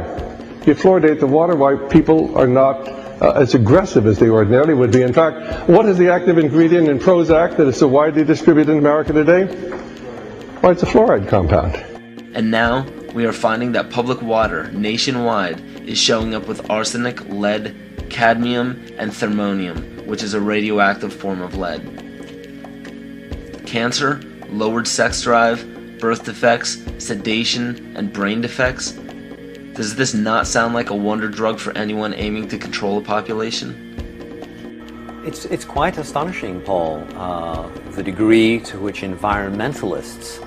You fluoridate the water, why people are not as aggressive as they ordinarily would be. In fact, what is the active ingredient in Prozac that is so widely distributed in America today? Well, it's a fluoride compound. And now, we are finding that public water nationwide is showing up with arsenic, lead, cadmium, and thermonium, which is a radioactive form of lead. Cancer, lowered sex drive, birth defects, sedation, and brain defects. Does this not sound like a wonder drug for anyone aiming to control a population? It's quite astonishing, Paul, the degree to which environmentalists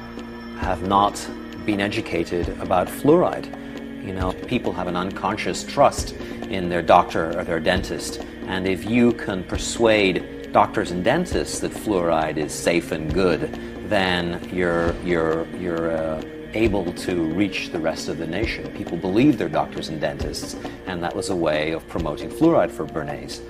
have not been educated about fluoride. You know, people have an unconscious trust in their doctor or their dentist, and if you can persuade doctors and dentists that fluoride is safe and good, then you're able to reach the rest of the nation. People believe their doctors and dentists, and that was a way of promoting fluoride for Bernays.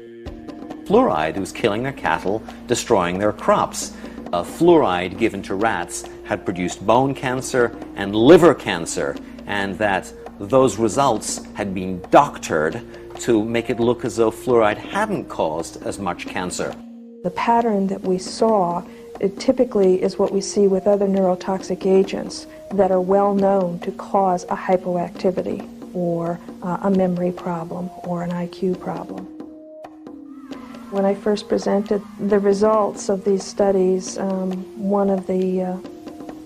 Fluoride was killing their cattle, destroying their crops. Fluoride given to rats had produced bone cancer and liver cancer, and that those results had been doctored to make it look as though fluoride hadn't caused as much cancer. The pattern that we saw, it typically is what we see with other neurotoxic agents that are well known to cause a hypoactivity or a memory problem or an IQ problem. When I first presented the results of these studies, one of the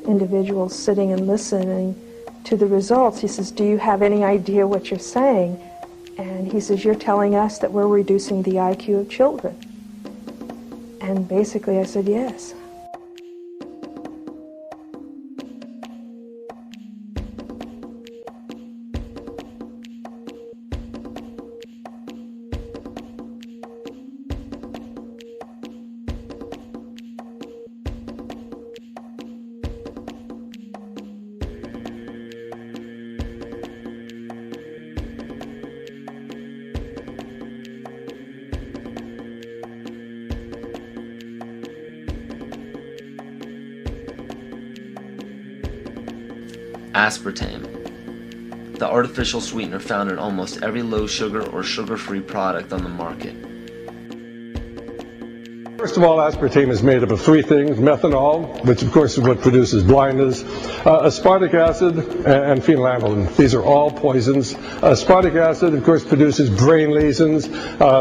individuals sitting and listening to the results, he says, "Do you have any idea what you're saying?" And he says, "You're telling us that we're reducing the IQ of children." And basically I said, yes. Aspartame, the artificial sweetener found in almost every low-sugar or sugar-free product on the market. First of all, aspartame is made up of three things: methanol, which of course is what produces blindness, aspartic acid, and phenylalanine. These are all poisons. Aspartic acid, of course, produces brain lesions.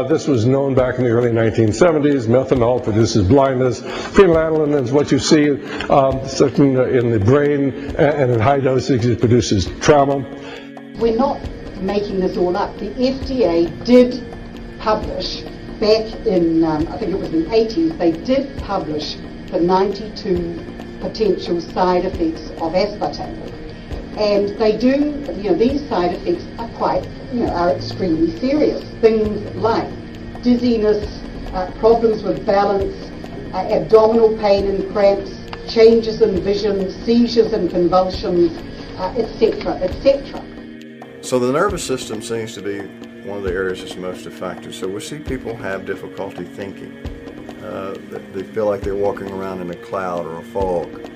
This was known back in the early 1970s. Methanol produces blindness. Phenylalanine is what you see in the brain, and in high dosage it produces trauma. We're not making this all up. The FDA did publish back in, I think it was in the 80s, they did publish the 92 potential side effects of aspartame. And they do, these side effects are quite, are extremely serious. Things like dizziness, problems with balance, abdominal pain and cramps, changes in vision, seizures and convulsions, etc., etc. So the nervous system seems to be one of the areas that's most affected. So we see people have difficulty thinking. They feel like they're walking around in a cloud or a fog.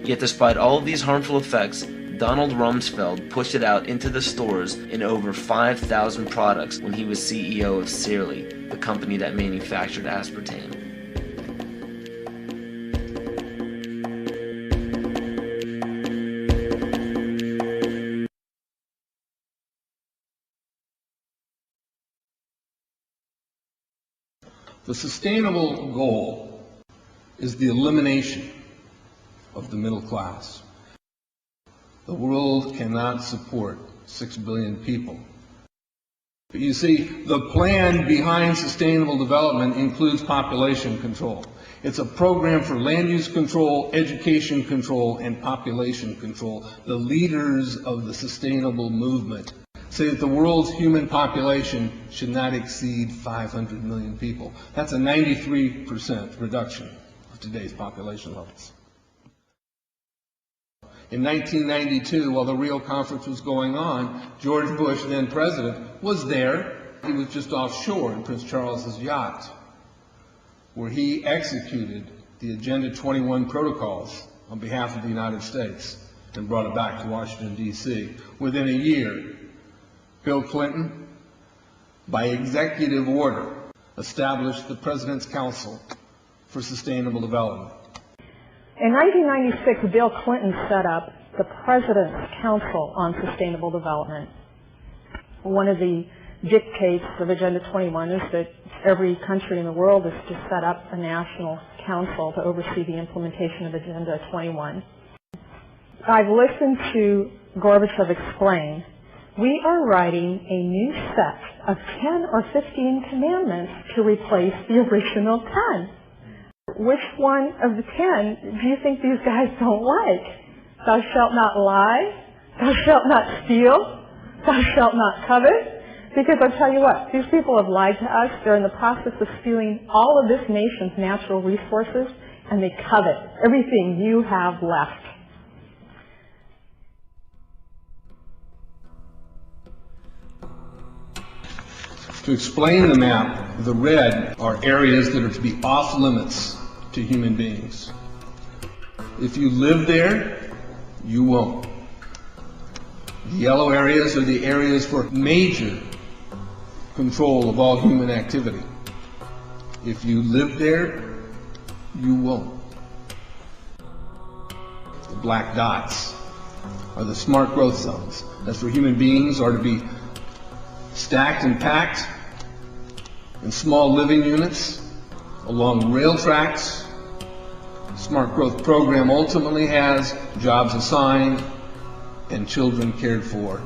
Yet despite all of these harmful effects, Donald Rumsfeld pushed it out into the stores in over 5,000 products when he was CEO of Searly, the company that manufactured aspartame. The sustainable goal is the elimination of the middle class. The world cannot support 6 billion people. But you see, the plan behind sustainable development includes population control. It's a program for land use control, education control, and population control. The leaders of the sustainable movement say that the world's human population should not exceed 500 million people. That's a 93% reduction of today's population levels. In 1992, while the Rio conference was going on, George Bush, then president, was there. He was just offshore in Prince Charles's yacht, where he executed the Agenda 21 protocols on behalf of the United States and brought it back to Washington, D.C. Within a year, Bill Clinton, by executive order, established the President's Council for Sustainable Development. In 1996, Bill Clinton set up the President's Council on Sustainable Development. One of the dictates of Agenda 21 is that every country in the world is to set up a national council to oversee the implementation of Agenda 21. I've listened to Gorbachev explain, we are writing a new set of 10 or 15 commandments to replace the original 10. Which one of the 10 do you think these guys don't like? Thou shalt not lie, thou shalt not steal, thou shalt not covet. Because I'll tell you what, these people have lied to us. They're in the process of stealing all of this nation's natural resources, and they covet everything you have left. To explain the map, the red are areas that are to be off limits to human beings. If you live there, you won't. The yellow areas are the areas for major control of all human activity. If you live there, you won't. The black dots are the smart growth zones. That's where human beings are to be stacked and packed in small living units along rail tracks. The smart growth program ultimately has jobs assigned and children cared for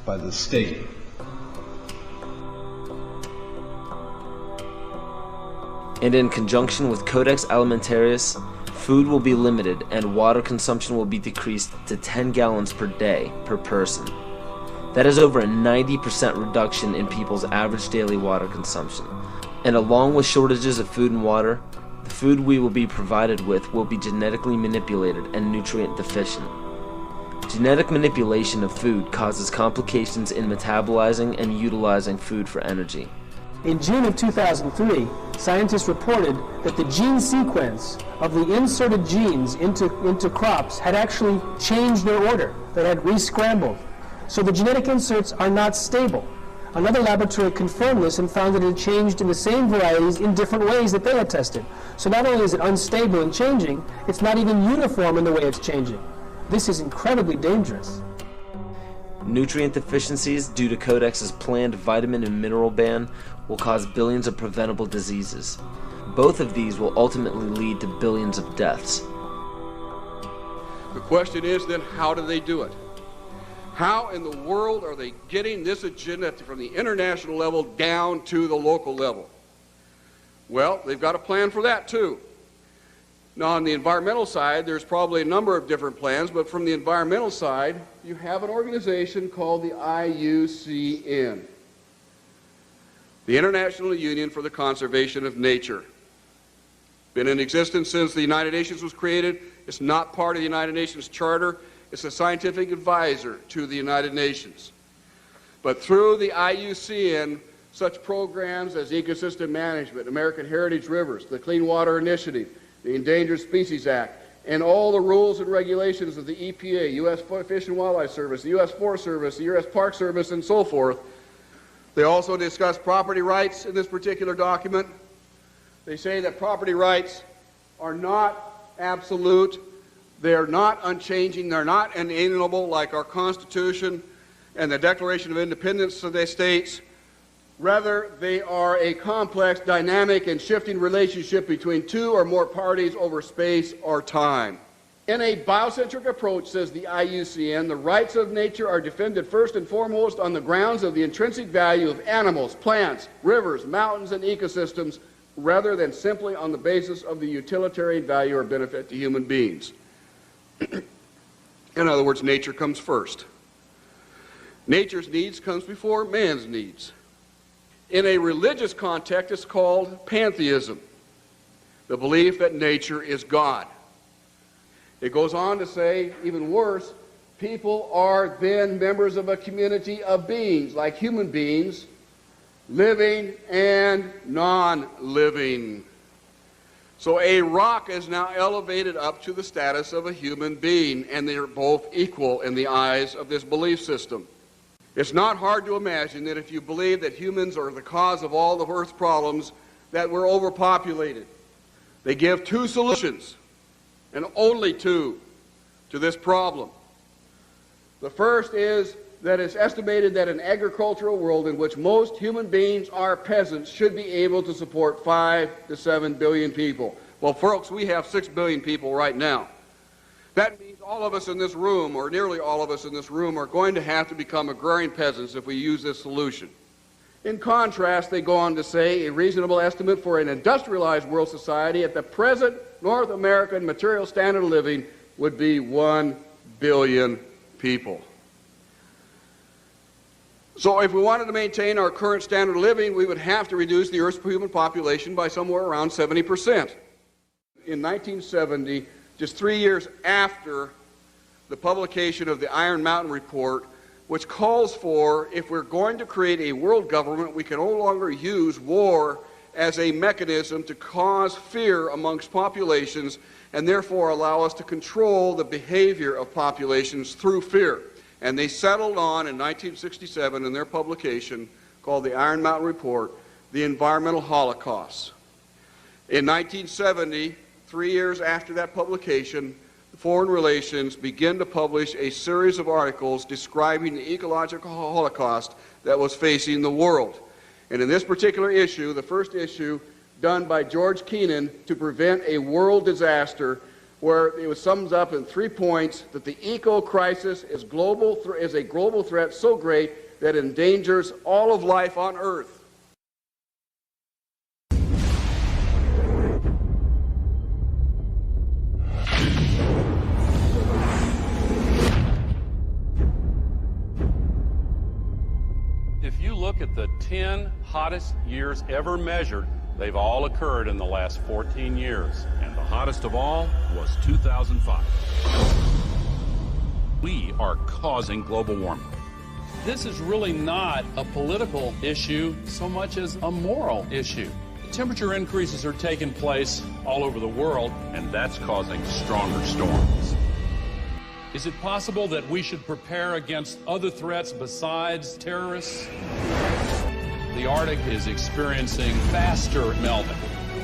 by the state. And in conjunction with Codex Alimentarius, food will be limited and water consumption will be decreased to 10 gallons per day per person. That is over a 90% reduction in people's average daily water consumption. And along with shortages of food and water, the food we will be provided with will be genetically manipulated and nutrient deficient. Genetic manipulation of food causes complications in metabolizing and utilizing food for energy. In June of 2003, scientists reported that the gene sequence of the inserted genes into crops had actually changed their order. They had re-scrambled. So the genetic inserts are not stable. Another laboratory confirmed this and found that it had changed in the same varieties in different ways that they had tested. So not only is it unstable and changing, it's not even uniform in the way it's changing. This is incredibly dangerous. Nutrient deficiencies due to Codex's planned vitamin and mineral ban will cause billions of preventable diseases. Both of these will ultimately lead to billions of deaths. The question is then, how do they do it? How in the world are they getting this agenda from the international level down to the local level? Well, they've got a plan for that too. Now, on the environmental side, there's probably a number of different plans, but from the environmental side, you have an organization called the IUCN, the International Union for the Conservation of Nature. Been in existence since the United Nations was created. It's not part of the United Nations Charter. It's a scientific advisor to the United Nations. But through the IUCN, such programs as ecosystem management, American Heritage Rivers, the Clean Water Initiative, the Endangered Species Act, and all the rules and regulations of the EPA, U.S. Fish and Wildlife Service, the U.S. Forest Service, the U.S. Park Service, and so forth. They also discuss property rights in this particular document. They say that property rights are not absolute, they're not unchanging, they're not inalienable like our Constitution and the Declaration of Independence of the states. Rather, they are a complex, dynamic, and shifting relationship between two or more parties over space or time. In a biocentric approach, says the IUCN, the rights of nature are defended first and foremost on the grounds of the intrinsic value of animals, plants, rivers, mountains, and ecosystems, rather than simply on the basis of the utilitarian value or benefit to human beings. In other words, nature comes first. Nature's needs comes before man's needs. In a religious context, it's called pantheism, the belief that nature is God. It goes on to say, even worse, people are then members of a community of beings, like human beings, living and non-living. So a rock is now elevated up to the status of a human being, and they are both equal in the eyes of this belief system. It's not hard to imagine that if you believe that humans are the cause of all of Earth's problems, that we're overpopulated. They give two solutions, and only two, to this problem. The first is that it's estimated that an agricultural world in which most human beings are peasants should be able to support 5 to 7 billion people. Well, folks, we have 6 billion people right now. That means all of us in this room, or nearly all of us in this room, are going to have to become agrarian peasants if we use this solution. In contrast, they go on to say a reasonable estimate for an industrialized world society at the present North American material standard of living would be 1 billion people. So if we wanted to maintain our current standard of living, we would have to reduce the Earth's human population by somewhere around 70%. In 1970, just 3 years after the publication of the Iron Mountain Report, which calls for, if we're going to create a world government, we can no longer use war as a mechanism to cause fear amongst populations and therefore allow us to control the behavior of populations through fear. And they settled on, in 1967, in their publication called the Iron Mountain Report, the environmental holocaust. In 1970, 3 years after that publication, Foreign Relations began to publish a series of articles describing the ecological holocaust that was facing the world. And in this particular issue, the first issue done by George Kennan to prevent a world disaster, where it sums up in 3 points that the eco-crisis is a global threat so great that it endangers all of life on Earth. If you look at the 10 hottest years ever measured, they've all occurred in the last 14 years. And the hottest of all was 2005. We are causing global warming. This is really not a political issue so much as a moral issue. Temperature increases are taking place all over the world, and that's causing stronger storms. Is it possible that we should prepare against other threats besides terrorists? The Arctic is experiencing faster melting.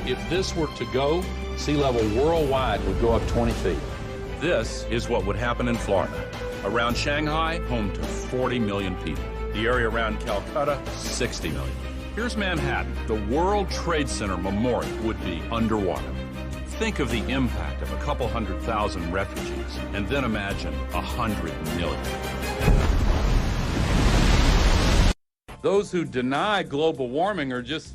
If this were to go, sea level worldwide would go up 20 feet. This is what would happen in Florida. Around Shanghai, home to 40 million people. The area around Calcutta, 60 million. Here's Manhattan. The World Trade Center Memorial would be underwater. Think of the impact of a couple 100,000 refugees, and then imagine 100 million. Those who deny global warming are just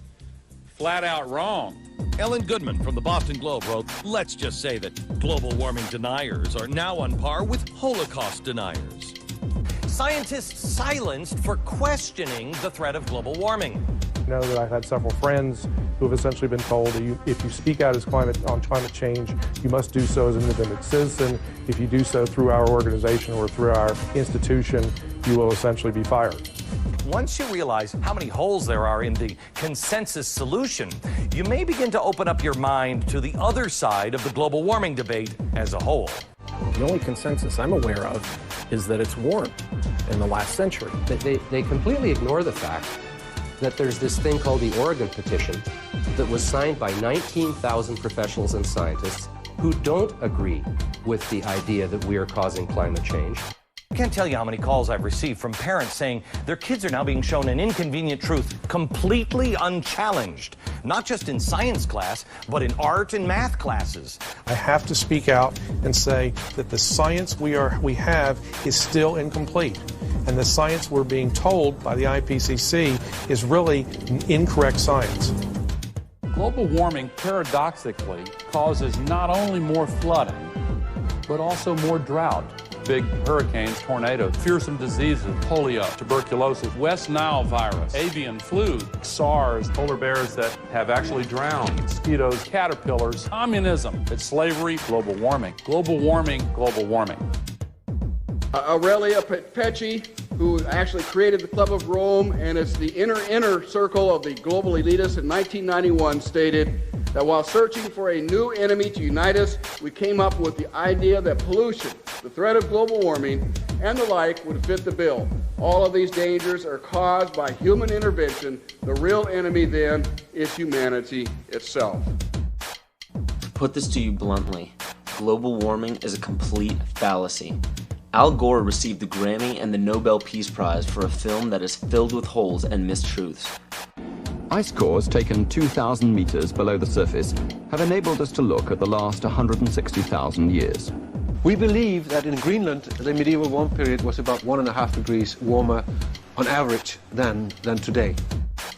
flat out wrong. Ellen Goodman from the Boston Globe wrote, "Let's just say that global warming deniers are now on par with Holocaust deniers." Scientists silenced for questioning the threat of global warming. I know that I've had several friends who have essentially been told that if you speak out on climate change, you must do so as an independent citizen. If you do so through our organization or through our institution, you will essentially be fired. Once you realize how many holes there are in the consensus solution, you may begin to open up your mind to the other side of the global warming debate as a whole. The only consensus I'm aware of is that it's warm in the last century. They completely ignore the fact that there's this thing called the Oregon Petition that was signed by 19,000 professionals and scientists who don't agree with the idea that we are causing climate change. I can't tell you how many calls I've received from parents saying their kids are now being shown an inconvenient truth completely unchallenged, not just in science class, but in art and math classes. I have to speak out and say that the science we have is still incomplete, and the science we're being told by the IPCC is really incorrect science. Global warming, paradoxically, causes not only more flooding, but also more drought. Big hurricanes, tornadoes, fearsome diseases, polio, tuberculosis, West Nile virus, avian flu, SARS, polar bears that have actually drowned, mosquitoes, caterpillars, communism, it's slavery, global warming, global warming, global warming. Aurelia Pecci, who actually created the Club of Rome, and it's the inner circle of the global elitists in 1991, stated that while searching for a new enemy to unite us, we came up with the idea that pollution, the threat of global warming, and the like would fit the bill. All of these dangers are caused by human intervention. The real enemy then is humanity itself. To put this to you bluntly, global warming is a complete fallacy. Al Gore received the Grammy and the Nobel Peace Prize for a film that is filled with holes and mistruths. Ice cores taken 2,000 meters below the surface have enabled us to look at the last 160,000 years. We believe that in Greenland, the medieval warm period was about 1.5 degrees warmer on average than today.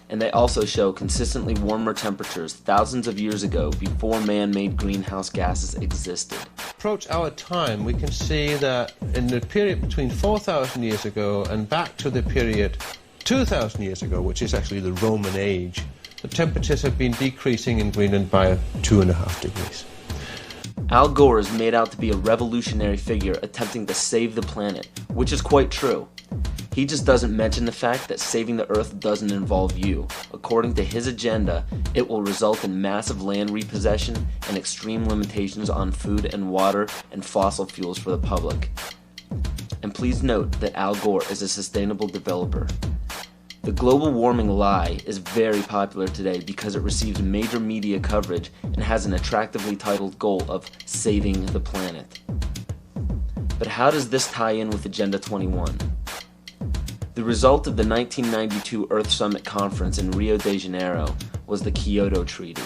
And they also show consistently warmer temperatures thousands of years ago before man-made greenhouse gases existed. Approach our time, we can see that in the period between 4,000 years ago and back to the period 2,000 years ago, which is actually the Roman age, the temperatures have been decreasing in Greenland by 2.5 degrees. Al Gore is made out to be a revolutionary figure attempting to save the planet, which is quite true. He just doesn't mention the fact that saving the Earth doesn't involve you. According to his agenda, it will result in massive land repossession and extreme limitations on food and water and fossil fuels for the public. And please note that Al Gore is a sustainable developer. The global warming lie is very popular today because it receives major media coverage and has an attractively titled goal of saving the planet. But how does this tie in with Agenda 21? The result of the 1992 Earth Summit Conference in Rio de Janeiro was the Kyoto Treaty.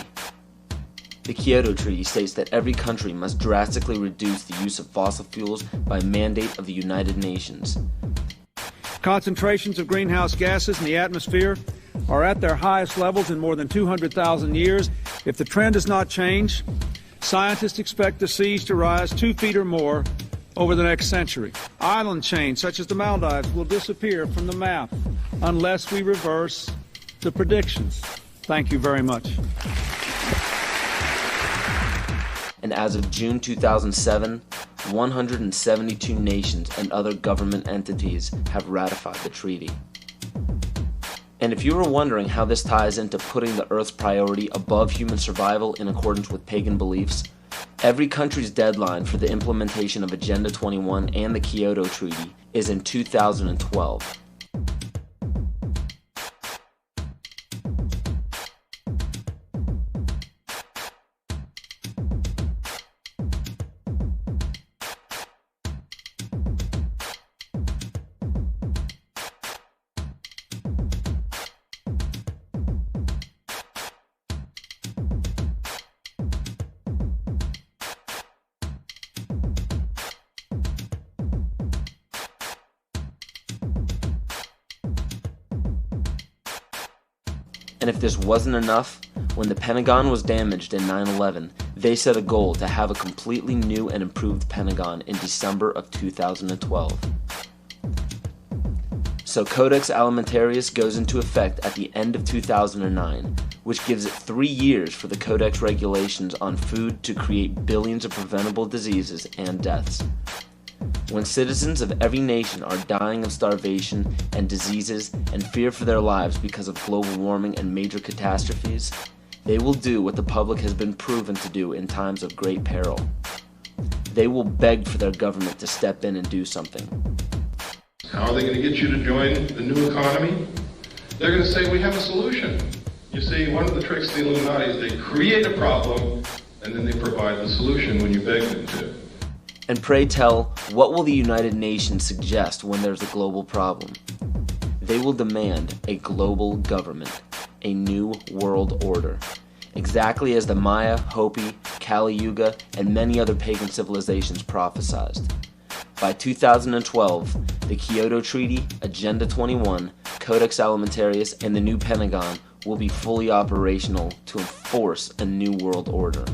The Kyoto Treaty states that every country must drastically reduce the use of fossil fuels by mandate of the United Nations. Concentrations of greenhouse gases in the atmosphere are at their highest levels in more than 200,000 years. If the trend does not change, scientists expect the seas to rise 2 feet or more over the next century. Island chains such as the Maldives will disappear from the map unless we reverse the predictions. Thank you very much. And as of June 2007, 172 nations and other government entities have ratified the treaty. And if you were wondering how this ties into putting the Earth's priority above human survival in accordance with pagan beliefs, every country's deadline for the implementation of Agenda 21 and the Kyoto Treaty is in 2012. And if this wasn't enough, when the Pentagon was damaged in 9/11, they set a goal to have a completely new and improved Pentagon in December of 2012. So Codex Alimentarius goes into effect at the end of 2009, which gives it 3 years for the Codex regulations on food to create billions of preventable diseases and deaths. When citizens of every nation are dying of starvation and diseases and fear for their lives because of global warming and major catastrophes, they will do what the public has been proven to do in times of great peril. They will beg for their government to step in and do something. How are they going to get you to join the new economy? They're going to say, we have a solution. You see, one of the tricks of the Illuminati is they create a problem and then they provide the solution when you beg them to. And pray tell, what will the United Nations suggest when there's a global problem? They will demand a global government, a new world order, exactly as the Maya, Hopi, Kali Yuga, and many other pagan civilizations prophesied. By 2012, the Kyoto Treaty, Agenda 21, Codex Alimentarius, and the new Pentagon will be fully operational to enforce a new world order.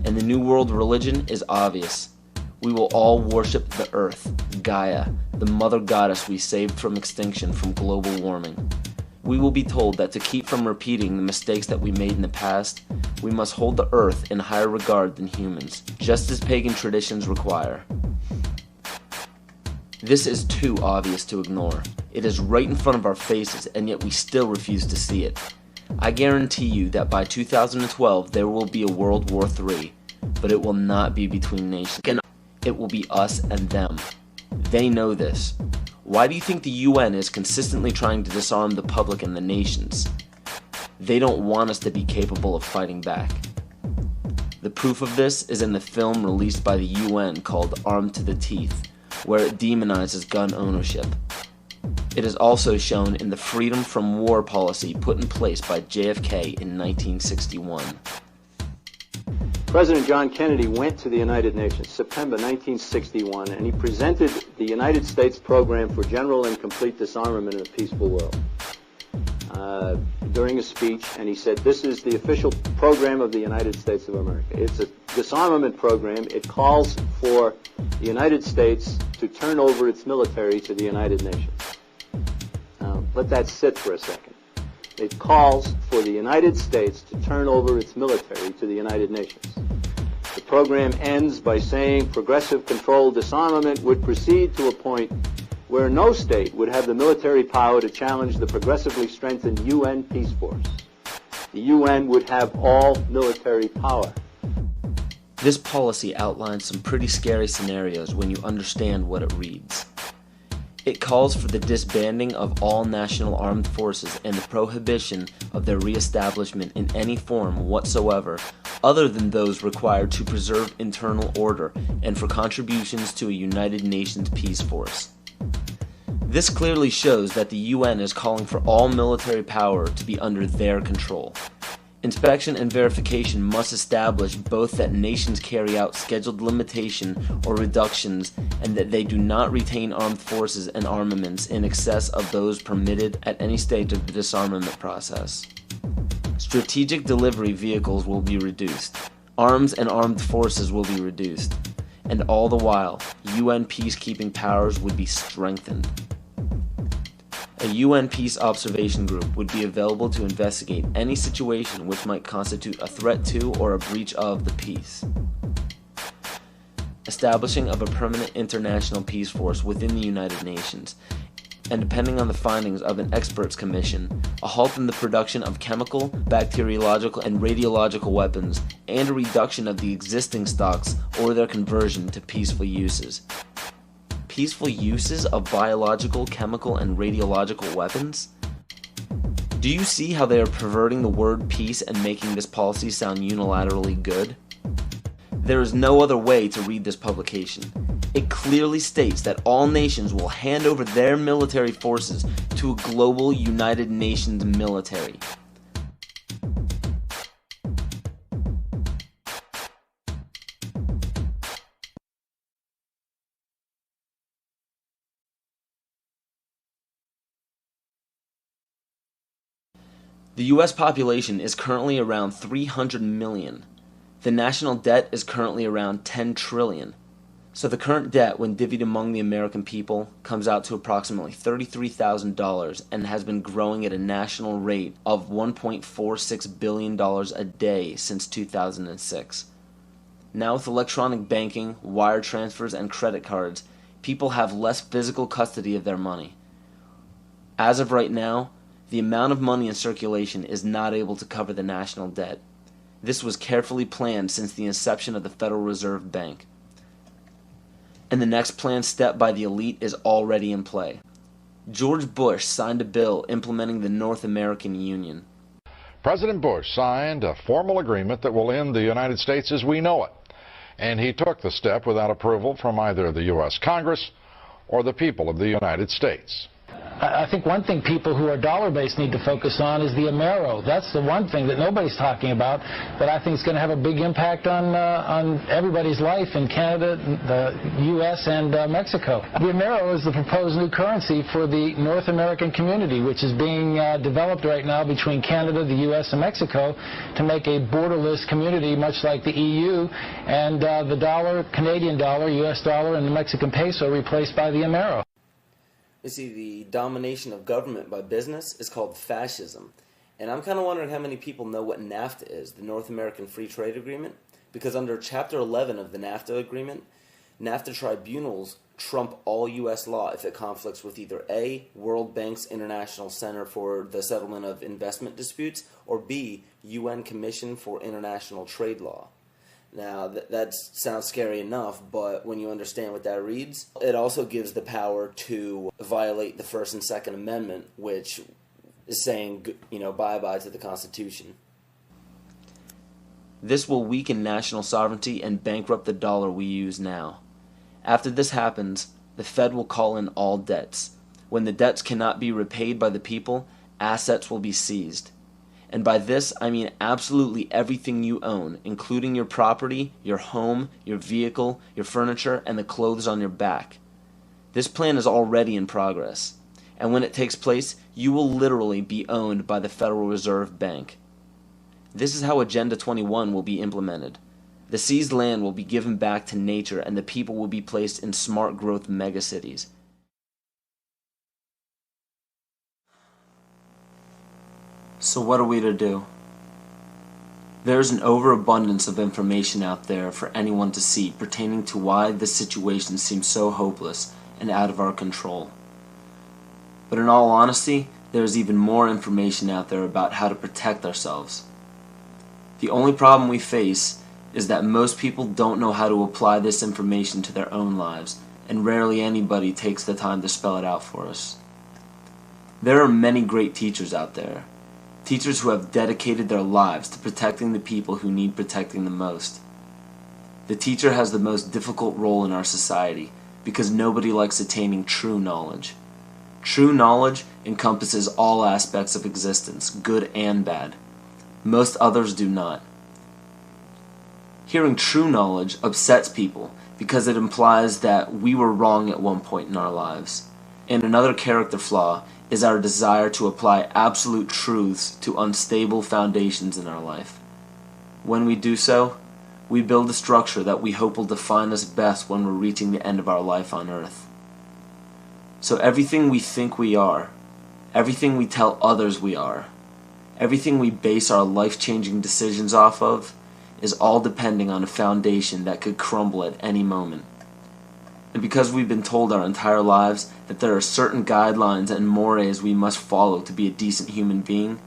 And the new world religion is obvious. We will all worship the earth, Gaia, the mother goddess we saved from extinction from global warming. We will be told that to keep from repeating the mistakes that we made in the past, we must hold the earth in higher regard than humans, just as pagan traditions require. This is too obvious to ignore. It is right in front of our faces, and yet we still refuse to see it. I guarantee you that by 2012 there will be a World War III, but it will not be between nations. It will be us and them. They know this. Why do you think the UN is consistently trying to disarm the public and the nations? They don't want us to be capable of fighting back. The proof of this is in the film released by the UN called Armed to the Teeth, where it demonizes gun ownership. It is also shown in the Freedom from War policy put in place by JFK in 1961. President John Kennedy went to the United Nations, September 1961, and he presented the United States program for general and complete disarmament in a peaceful world during a speech, and he said, "This is the official program of the United States of America. It's a disarmament program. It calls for the United States to turn over its military to the United Nations." Now, let that sit for a second. It calls for the United States to turn over its military to the United Nations. The program ends by saying progressive controlled disarmament would proceed to a point where no state would have the military power to challenge the progressively strengthened UN peace force. The UN would have all military power. This policy outlines some pretty scary scenarios when you understand what it reads. It calls for the disbanding of all national armed forces and the prohibition of their reestablishment in any form whatsoever other than those required to preserve internal order and for contributions to a United Nations peace force. This clearly shows that the UN is calling for all military power to be under their control. Inspection and verification must establish both that nations carry out scheduled limitation or reductions and that they do not retain armed forces and armaments in excess of those permitted at any stage of the disarmament process. Strategic delivery vehicles will be reduced. Arms and armed forces will be reduced. And all the while, UN peacekeeping powers would be strengthened. A UN Peace Observation Group would be available to investigate any situation which might constitute a threat to or a breach of the peace. Establishing of a permanent international peace force within the United Nations, and depending on the findings of an experts commission, a halt in the production of chemical, bacteriological, and radiological weapons, and a reduction of the existing stocks or their conversion to peaceful uses. Peaceful uses of biological, chemical, and radiological weapons? Do you see how they are perverting the word peace and making this policy sound unilaterally good? There is no other way to read this publication. It clearly states that all nations will hand over their military forces to a global United Nations military. The US population is currently around 300 million. The national debt is currently around 10 trillion. So the current debt, when divvied among the American people, comes out to approximately $33,000 and has been growing at a national rate of $1.46 billion a day since 2006. Now with electronic banking, wire transfers, and credit cards, people have less physical custody of their money. As of right now, the amount of money in circulation is not able to cover the national debt. This was carefully planned since the inception of the Federal Reserve Bank. And the next planned step by the elite is already in play. George Bush signed a bill implementing the North American Union. President Bush signed a formal agreement that will end the United States as we know it. and he took the step without approval from either the U.S. Congress or the people of the United States. I think one thing people who are dollar-based need to focus on is the Amero. That's the one thing that nobody's talking about, but I think it's going to have a big impact on everybody's life in Canada, the U.S., and Mexico. The Amero is the proposed new currency for the North American community, which is being developed right now between Canada, the U.S., and Mexico to make a borderless community, much like the EU, and the dollar, Canadian dollar, U.S. dollar, and the Mexican peso replaced by the Amero. You see, the domination of government by business is called fascism. And I'm kind of wondering how many people know what NAFTA is, the North American Free Trade Agreement. Because under Chapter 11 of the NAFTA agreement, NAFTA tribunals trump all U.S. law if it conflicts with either A, World Bank's International Center for the Settlement of Investment Disputes, or B, UN Commission for International Trade Law. Now, that sounds scary enough, but when you understand what that reads, it also gives the power to violate the First and Second Amendment, which is saying, you know, bye-bye to the Constitution. This will weaken national sovereignty and bankrupt the dollar we use now. After this happens, the Fed will call in all debts. When the debts cannot be repaid by the people, assets will be seized. And by this, I mean absolutely everything you own, including your property, your home, your vehicle, your furniture, and the clothes on your back. This plan is already in progress, and when it takes place, you will literally be owned by the Federal Reserve Bank. This is how Agenda 21 will be implemented. The seized land will be given back to nature, and the people will be placed in smart growth megacities. So what are we to do? There is an overabundance of information out there for anyone to see pertaining to why this situation seems so hopeless and out of our control. But in all honesty, there is even more information out there about how to protect ourselves. The only problem we face is that most people don't know how to apply this information to their own lives, and rarely anybody takes the time to spell it out for us. There are many great teachers out there. Teachers who have dedicated their lives to protecting the people who need protecting the most. The teacher has the most difficult role in our society because nobody likes attaining true knowledge. True knowledge encompasses all aspects of existence, good and bad. Most others do not. Hearing true knowledge upsets people because it implies that we were wrong at one point in our lives. And another character flaw is our desire to apply absolute truths to unstable foundations in our life. When we do so, we build a structure that we hope will define us best when we're reaching the end of our life on earth. So everything we think we are, everything we tell others we are, everything we base our life-changing decisions off of, is all depending on a foundation that could crumble at any moment. And because we've been told our entire lives that there are certain guidelines and mores we must follow to be a decent human being,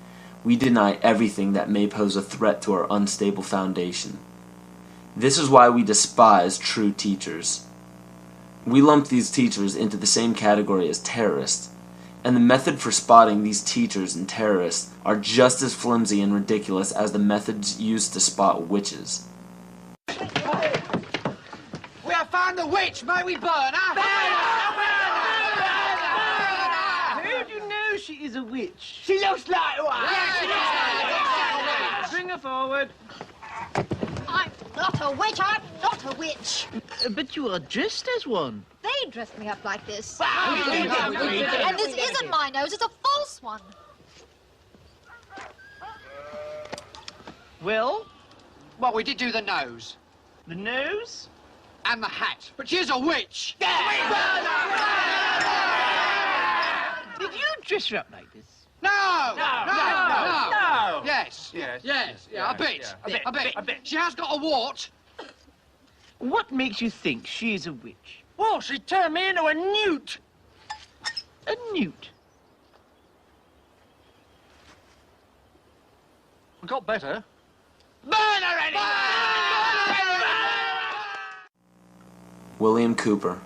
we deny everything that may pose a threat to our unstable foundation. This is why we despise true teachers. We lump these teachers into the same category as terrorists, and the method for spotting these teachers and terrorists are just as flimsy and ridiculous as the methods used to spot witches. We have found the witch, may we burn her? How do you know she is a witch? She looks like one. Yeah, she looks like one. Bring her forward. I'm not a witch, I'm not a witch. But you are dressed as one. They dressed me up like this. And And this isn't my nose, it's a false one. Well? Well, we did do the nose. The nose? And the hat. But she's a witch. Did you dress her up like this? No! No! Yes. A bit. She has got a wart. What makes you think she's a witch? Well, she turned me into a newt. A newt? We got better. Burn her anyway! William Cooper,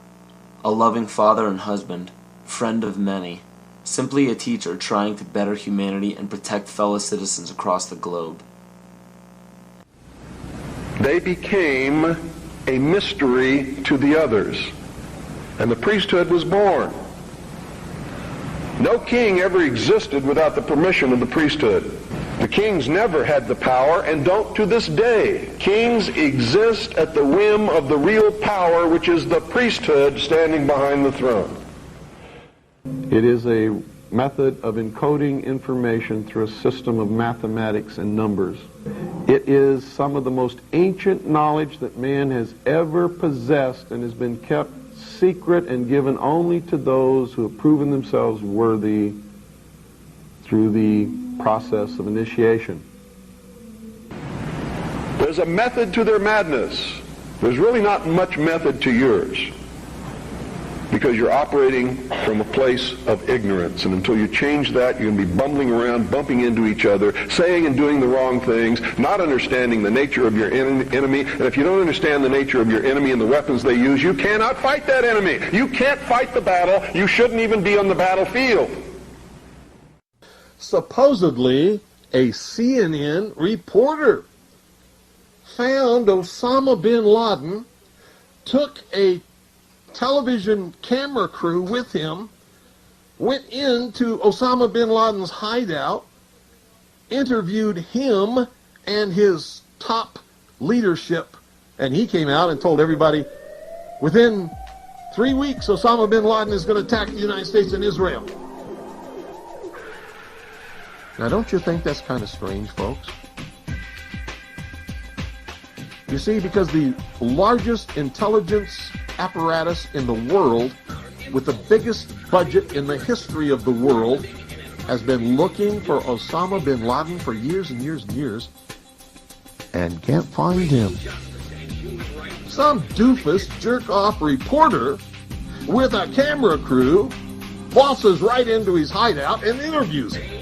a loving father and husband, friend of many, simply a teacher trying to better humanity and protect fellow citizens across the globe. They became a mystery to the others. And the priesthood was born. No king ever existed without the permission of the priesthood. The kings never had the power and don't to this day. Kings exist at the whim of the real power, which is the priesthood standing behind the throne. It is a method of encoding information through a system of mathematics and numbers. It is some of the most ancient knowledge that man has ever possessed and has been kept secret and given only to those who have proven themselves worthy through the process of initiation. There's a method to their madness. There's really not much method to yours, because you're operating from a place of ignorance, and until you change that, you're going to be bumbling around, bumping into each other, saying and doing the wrong things, not understanding the nature of your enemy. And if you don't understand the nature of your enemy and the weapons they use, you cannot fight that enemy. You can't fight the battle. You shouldn't even be on the battlefield. Supposedly, a CNN reporter found Osama bin Laden, took a television camera crew with him, went into Osama bin Laden's hideout, interviewed him and his top leadership, and he came out and told everybody, within 3 weeks, Osama bin Laden is going to attack the United States and Israel. Now, don't you think that's kind of strange, folks? You see, because the largest intelligence apparatus in the world, with the biggest budget in the history of the world, has been looking for Osama bin Laden for years and years and years, and can't find him. Some doofus, jerk-off reporter with a camera crew waltzes right into his hideout and interviews him.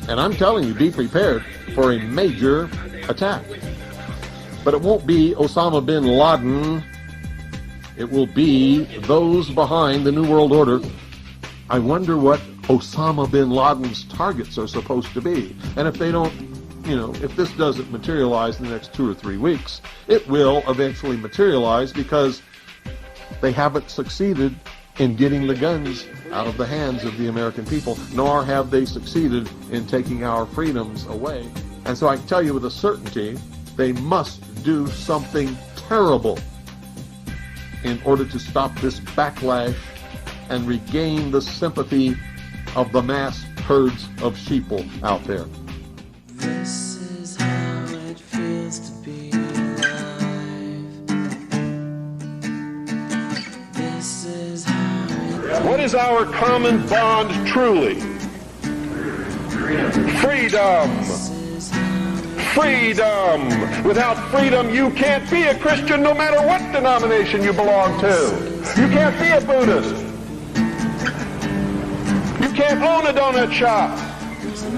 And I'm telling you, be prepared for a major attack. But it won't be Osama bin Laden. It will be those behind the New World Order. I wonder what Osama bin Laden's targets are supposed to be. And if they don't, if this doesn't materialize in the next 2 or 3 weeks, it will eventually materialize, because they haven't succeeded in getting the guns out of the hands of the American people, nor have they succeeded in taking our freedoms away. And so I can tell you with a certainty, they must do something terrible in order to stop this backlash and regain the sympathy of the mass herds of sheeple out there. This is how it feels to be alive. This is how it... What is our common bond truly? Freedom. Freedom. Without freedom, you can't be a Christian no matter what denomination you belong to. You can't be a Buddhist. You can't own a donut shop.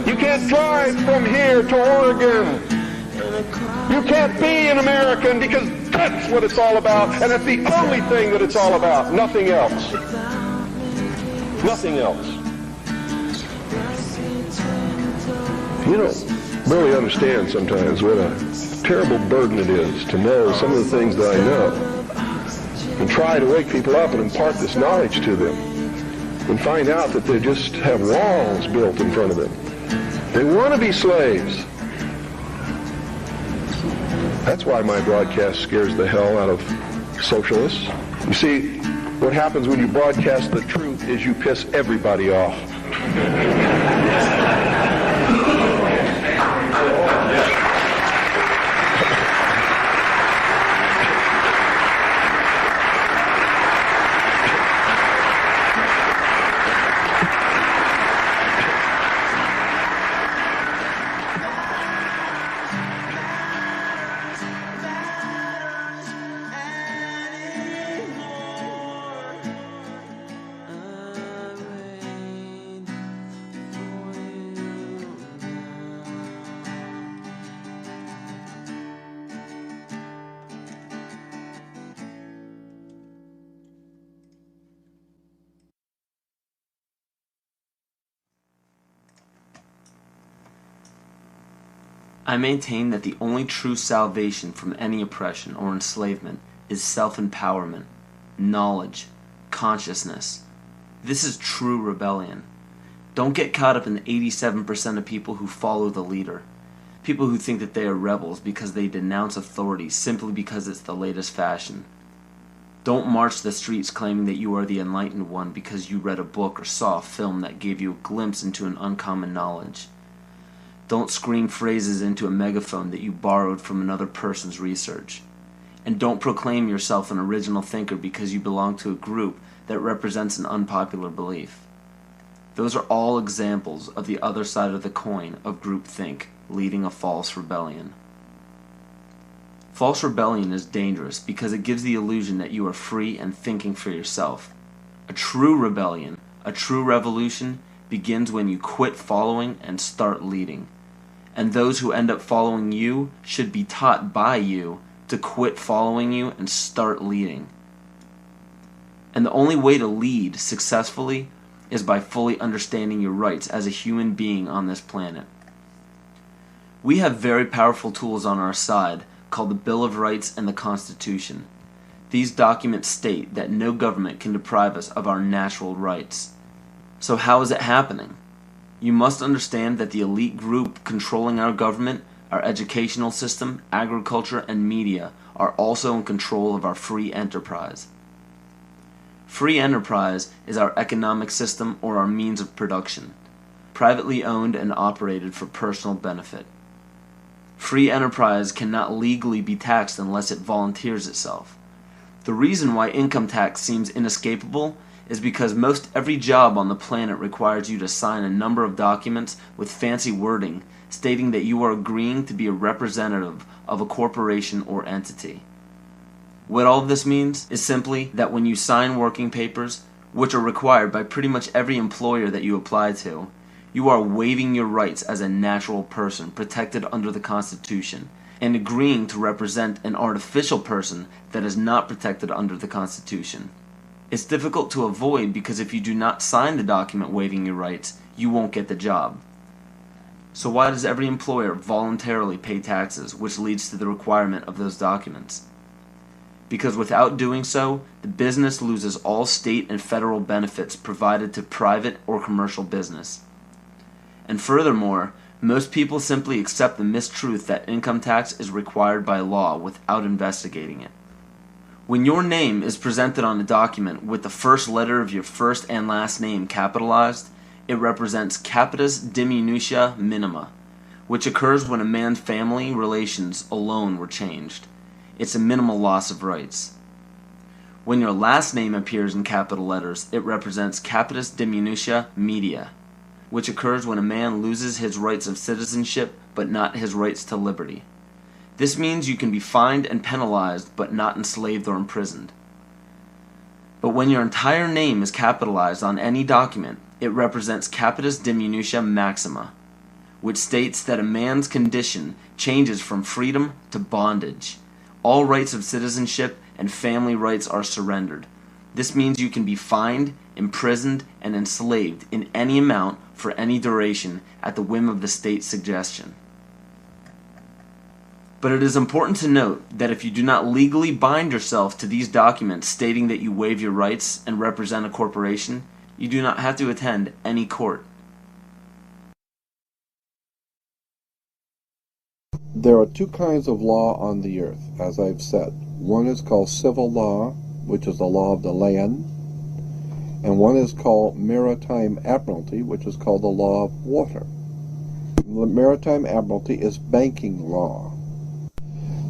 You can't drive from here to Oregon. You can't be an American, because that's what it's all about, and it's the only thing that it's all about. Nothing else. Nothing else. You don't really understand sometimes what a terrible burden it is to know some of the things that I know, and try to wake people up and impart this knowledge to them, and find out that they just have walls built in front of them. They want to be slaves. That's why my broadcast scares the hell out of socialists. You see, what happens when you broadcast the truth is you piss everybody off. I maintain that the only true salvation from any oppression or enslavement is self-empowerment, knowledge, consciousness. This is true rebellion. Don't get caught up in the 87% of people who follow the leader. People who think that they are rebels because they denounce authority simply because it's the latest fashion. Don't march the streets claiming that you are the enlightened one because you read a book or saw a film that gave you a glimpse into an uncommon knowledge. Don't scream phrases into a megaphone that you borrowed from another person's research. And don't proclaim yourself an original thinker because you belong to a group that represents an unpopular belief. Those are all examples of the other side of the coin of groupthink, leading a false rebellion. False rebellion is dangerous because it gives the illusion that you are free and thinking for yourself. A true rebellion, a true revolution, begins when you quit following and start leading. And those who end up following you should be taught by you to quit following you and start leading. And the only way to lead successfully is by fully understanding your rights as a human being on this planet. We have very powerful tools on our side called the Bill of Rights and the Constitution. These documents state that no government can deprive us of our natural rights. So how is it happening? You must understand that the elite group controlling our government, our educational system, agriculture, and media are also in control of our free enterprise. Free enterprise is our economic system or our means of production, privately owned and operated for personal benefit. Free enterprise cannot legally be taxed unless it volunteers itself. The reason why income tax seems inescapable is because most every job on the planet requires you to sign a number of documents with fancy wording stating that you are agreeing to be a representative of a corporation or entity. What all of this means is simply that when you sign working papers, which are required by pretty much every employer that you apply to, you are waiving your rights as a natural person protected under the Constitution and agreeing to represent an artificial person that is not protected under the Constitution. It's difficult to avoid because if you do not sign the document waiving your rights, you won't get the job. So why does every employer voluntarily pay taxes, which leads to the requirement of those documents? Because without doing so, the business loses all state and federal benefits provided to private or commercial business. And furthermore, most people simply accept the mistruth that income tax is required by law without investigating it. When your name is presented on a document with the first letter of your first and last name capitalized, it represents capitis diminutia minima, which occurs when a man's family relations alone were changed. It's a minimal loss of rights. When your last name appears in capital letters, it represents capitis diminutia media, which occurs when a man loses his rights of citizenship but not his rights to liberty. This means you can be fined and penalized but not enslaved or imprisoned. But when your entire name is capitalized on any document, it represents capitis diminutia maxima, which states that a man's condition changes from freedom to bondage. All rights of citizenship and family rights are surrendered. This means you can be fined, imprisoned, and enslaved in any amount for any duration at the whim of the state's suggestion. But it is important to note that if you do not legally bind yourself to these documents stating that you waive your rights and represent a corporation, you do not have to attend any court. There are two kinds of law on the earth, as I've said. One is called civil law, which is the law of the land, and one is called maritime admiralty, which is called the law of water. The maritime admiralty is banking law.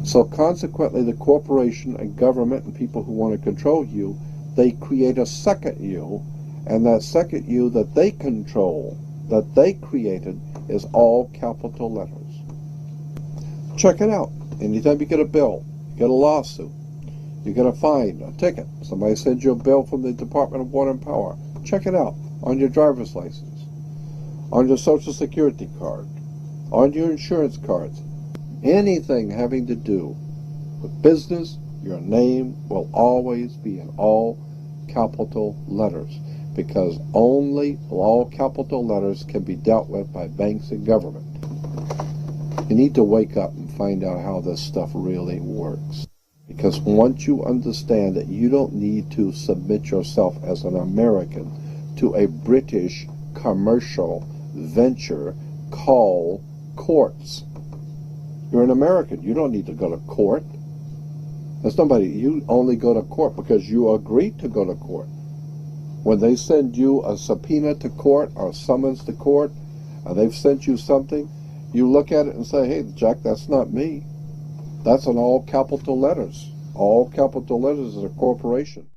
So consequently, the corporation and government and people who want to control you, they create a second you, and that second you that they control, that they created, is all capital letters. Check it out. Anytime you get a bill, you get a lawsuit, you get a fine, a ticket, somebody sends you a bill from the Department of Water and Power, check it out on your driver's license, on your Social Security card, on your insurance cards. Anything having to do with business, your name will always be in all capital letters, because only all capital letters can be dealt with by banks and government. You need to wake up and find out how this stuff really works. Because once you understand that you don't need to submit yourself as an American to a British commercial venture called courts. You're an American. You don't need to go to court. You only go to court because you agreed to go to court. When they send you a subpoena to court or summons to court, and they've sent you something, you look at it and say, hey, Jack, that's not me. That's in all capital letters. All capital letters is a corporation.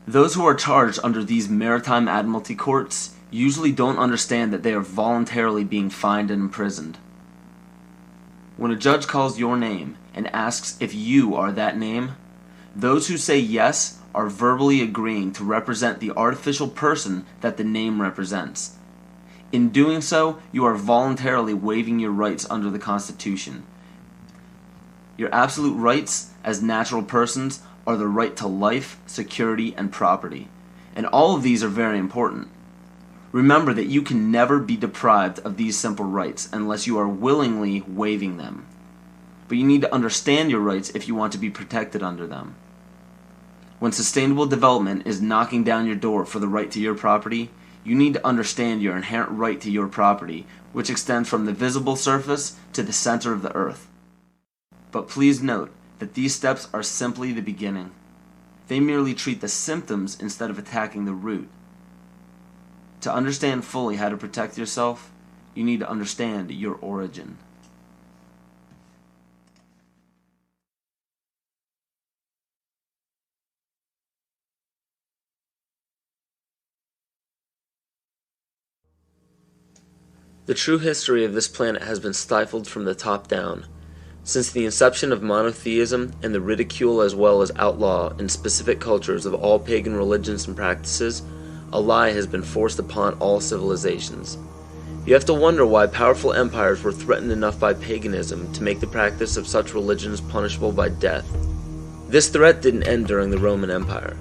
Those who are charged under these maritime admiralty courts usually don't understand that they are voluntarily being fined and imprisoned. When a judge calls your name and asks if you are that name, those who say yes are verbally agreeing to represent the artificial person that the name represents. In doing so, you are voluntarily waiving your rights under the Constitution. Your absolute rights as natural persons are the right to life, security, and property. And all of these are very important. Remember that you can never be deprived of these simple rights unless you are willingly waiving them. But you need to understand your rights if you want to be protected under them. When sustainable development is knocking down your door for the right to your property, you need to understand your inherent right to your property, which extends from the visible surface to the center of the earth. But please note that these steps are simply the beginning. They merely treat the symptoms instead of attacking the root. To understand fully how to protect yourself, you need to understand your origin. The true history of this planet has been stifled from the top down. Since the inception of monotheism and the ridicule as well as outlaw in specific cultures of all pagan religions and practices, a lie has been forced upon all civilizations. You have to wonder why powerful empires were threatened enough by paganism to make the practice of such religions punishable by death. This threat didn't end during the Roman Empire.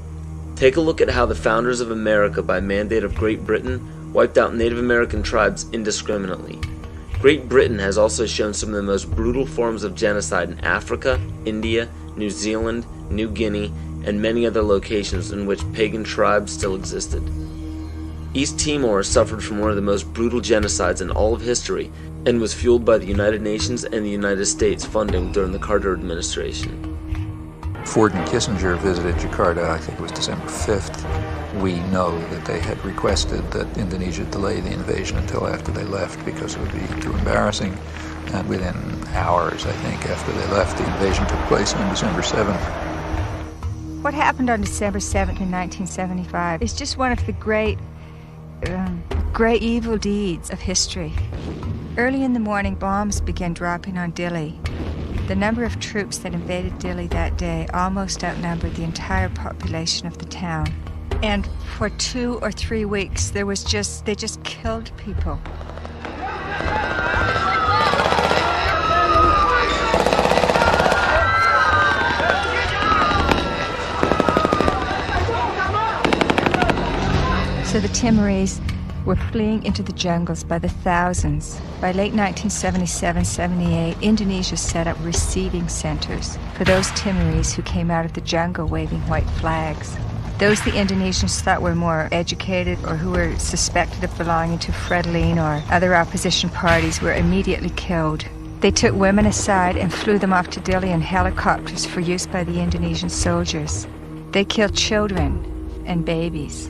Take a look at how the founders of America by mandate of Great Britain wiped out Native American tribes indiscriminately. Great Britain has also shown some of the most brutal forms of genocide in Africa, India, New Zealand, New Guinea, and many other locations in which pagan tribes still existed. East Timor suffered from one of the most brutal genocides in all of history and was fueled by the United Nations and the United States funding during the Carter administration. Ford and Kissinger visited Jakarta, I think it was December 5th. We know that they had requested that Indonesia delay the invasion until after they left because it would be too embarrassing. And within hours, I think, after they left, the invasion took place on December 7th. What happened on December 7th in 1975 is just one of the great evil deeds of history. Early in the morning, bombs began dropping on Dili. The number of troops that invaded Dili that day almost outnumbered the entire population of the town. And for 2 or 3 weeks, they just killed people. So the Timorese were fleeing into the jungles by the thousands. By late 1977-78, Indonesia set up receiving centers for those Timorese who came out of the jungle waving white flags. Those the Indonesians thought were more educated or who were suspected of belonging to Frelimo or other opposition parties were immediately killed. They took women aside and flew them off to Dili in helicopters for use by the Indonesian soldiers. They killed children and babies.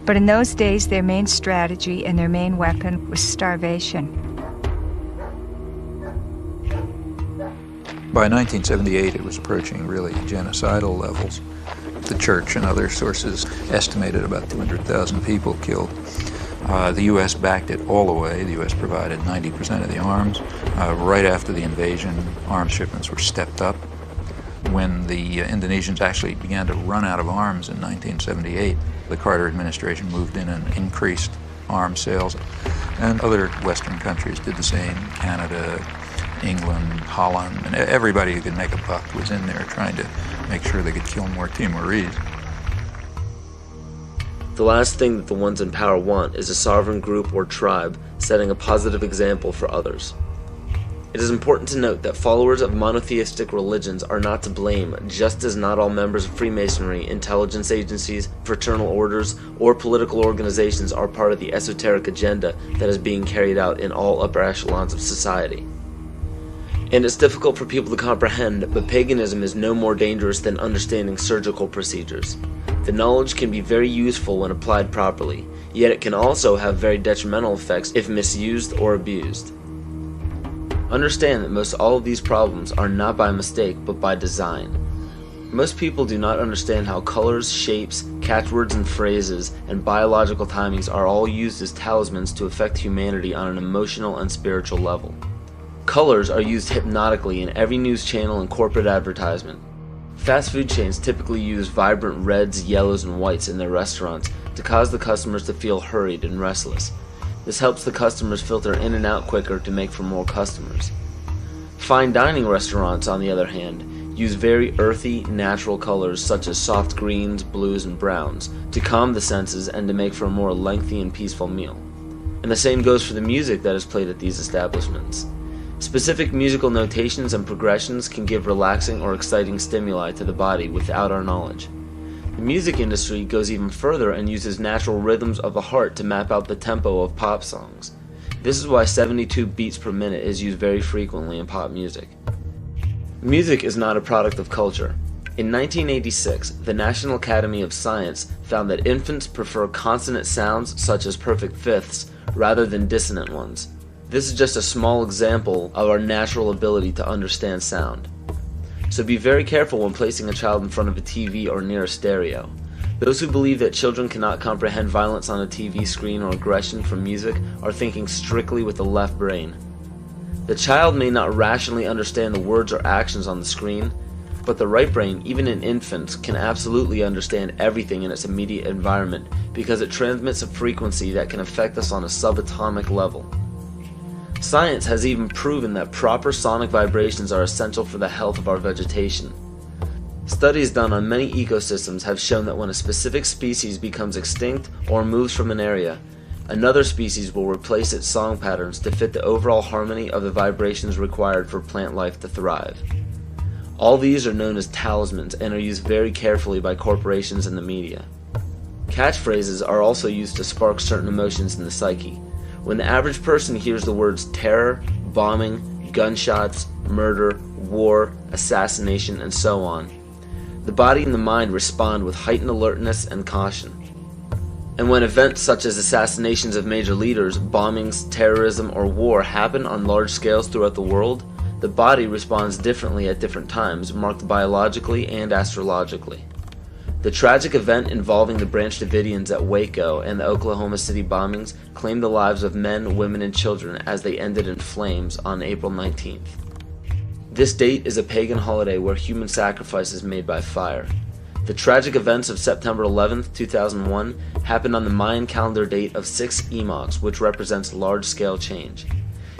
But in those days, their main strategy and their main weapon was starvation. By 1978, it was approaching really genocidal levels. The church and other sources estimated about 200,000 people killed. The U.S. backed it all the way. The U.S. provided 90% of the arms. Right after the invasion, arms shipments were stepped up. When the Indonesians actually began to run out of arms in 1978, the Carter administration moved in and increased arms sales. And other Western countries did the same. Canada, England, Holland, and everybody who could make a buck was in there trying to make sure they could kill more Timorese. The last thing that the ones in power want is a sovereign group or tribe setting a positive example for others. It is important to note that followers of monotheistic religions are not to blame, just as not all members of Freemasonry, intelligence agencies, fraternal orders, or political organizations are part of the esoteric agenda that is being carried out in all upper echelons of society. And it's difficult for people to comprehend, but paganism is no more dangerous than understanding surgical procedures. The knowledge can be very useful when applied properly, yet it can also have very detrimental effects if misused or abused. Understand that most all of these problems are not by mistake, but by design. Most people do not understand how colors, shapes, catchwords and phrases, and biological timings are all used as talismans to affect humanity on an emotional and spiritual level. Colors are used hypnotically in every news channel and corporate advertisement. Fast food chains typically use vibrant reds, yellows, and whites in their restaurants to cause the customers to feel hurried and restless. This helps the customers filter in and out quicker to make for more customers. Fine dining restaurants, on the other hand, use very earthy, natural colors such as soft greens, blues, and browns to calm the senses and to make for a more lengthy and peaceful meal. And the same goes for the music that is played at these establishments. Specific musical notations and progressions can give relaxing or exciting stimuli to the body without our knowledge. The music industry goes even further and uses natural rhythms of the heart to map out the tempo of pop songs. This is why 72 beats per minute is used very frequently in pop music. Music is not a product of culture. In 1986, the National Academy of Science found that infants prefer consonant sounds such as perfect fifths rather than dissonant ones. This is just a small example of our natural ability to understand sound. So be very careful when placing a child in front of a TV or near a stereo. Those who believe that children cannot comprehend violence on a TV screen or aggression from music are thinking strictly with the left brain. The child may not rationally understand the words or actions on the screen, but the right brain, even in infants, can absolutely understand everything in its immediate environment because it transmits a frequency that can affect us on a subatomic level. Science has even proven that proper sonic vibrations are essential for the health of our vegetation. Studies done on many ecosystems have shown that when a specific species becomes extinct or moves from an area, another species will replace its song patterns to fit the overall harmony of the vibrations required for plant life to thrive. All these are known as talismans and are used very carefully by corporations and the media. Catchphrases are also used to spark certain emotions in the psyche. When the average person hears the words terror, bombing, gunshots, murder, war, assassination, and so on, the body and the mind respond with heightened alertness and caution. And when events such as assassinations of major leaders, bombings, terrorism, or war happen on large scales throughout the world, the body responds differently at different times, marked biologically and astrologically. The tragic event involving the Branch Davidians at Waco and the Oklahoma City bombings claimed the lives of men, women, and children as they ended in flames on April 19th. This date is a pagan holiday where human sacrifice is made by fire. The tragic events of September 11th, 2001 happened on the Mayan calendar date of 6 epochs, which represents large-scale change.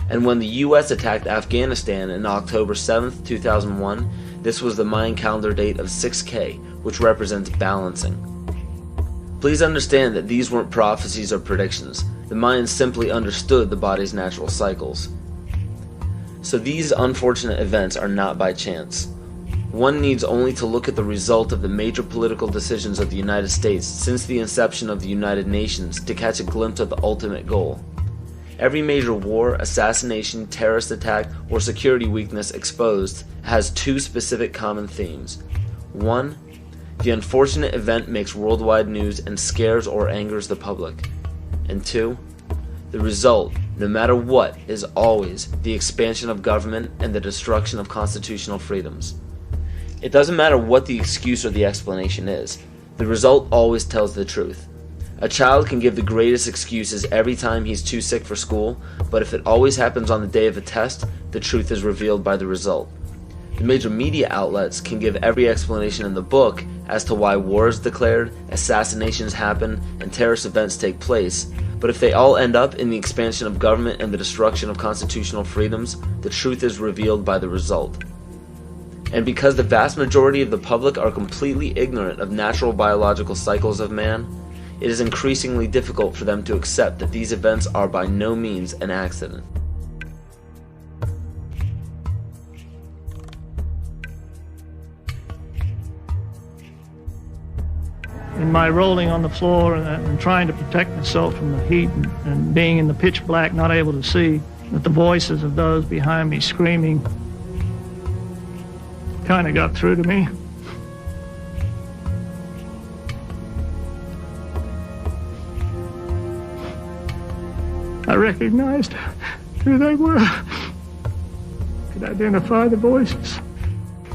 And when the U.S. attacked Afghanistan on October 7th, 2001, this was the Mayan calendar date of 6K, which represents balancing. Please understand that these weren't prophecies or predictions. The Mayans simply understood the body's natural cycles. So these unfortunate events are not by chance. One needs only to look at the result of the major political decisions of the United States since the inception of the United Nations to catch a glimpse of the ultimate goal. Every major war, assassination, terrorist attack, or security weakness exposed has two specific common themes. 1. The unfortunate event makes worldwide news and scares or angers the public. And 2. The result, no matter what, is always the expansion of government and the destruction of constitutional freedoms. It doesn't matter what the excuse or the explanation is. The result always tells the truth. A child can give the greatest excuses every time he's too sick for school, but if it always happens on the day of a test, the truth is revealed by the result. The major media outlets can give every explanation in the book as to why war is declared, assassinations happen, and terrorist events take place, but if they all end up in the expansion of government and the destruction of constitutional freedoms, the truth is revealed by the result. And because the vast majority of the public are completely ignorant of natural biological cycles of man, it is increasingly difficult for them to accept that these events are by no means an accident. in my rolling on the floor and trying to protect myself from the heat and being in the pitch black, not able to see, that the voices of those behind me screaming kind of got through to me. I recognized who they were. Could identify the voices.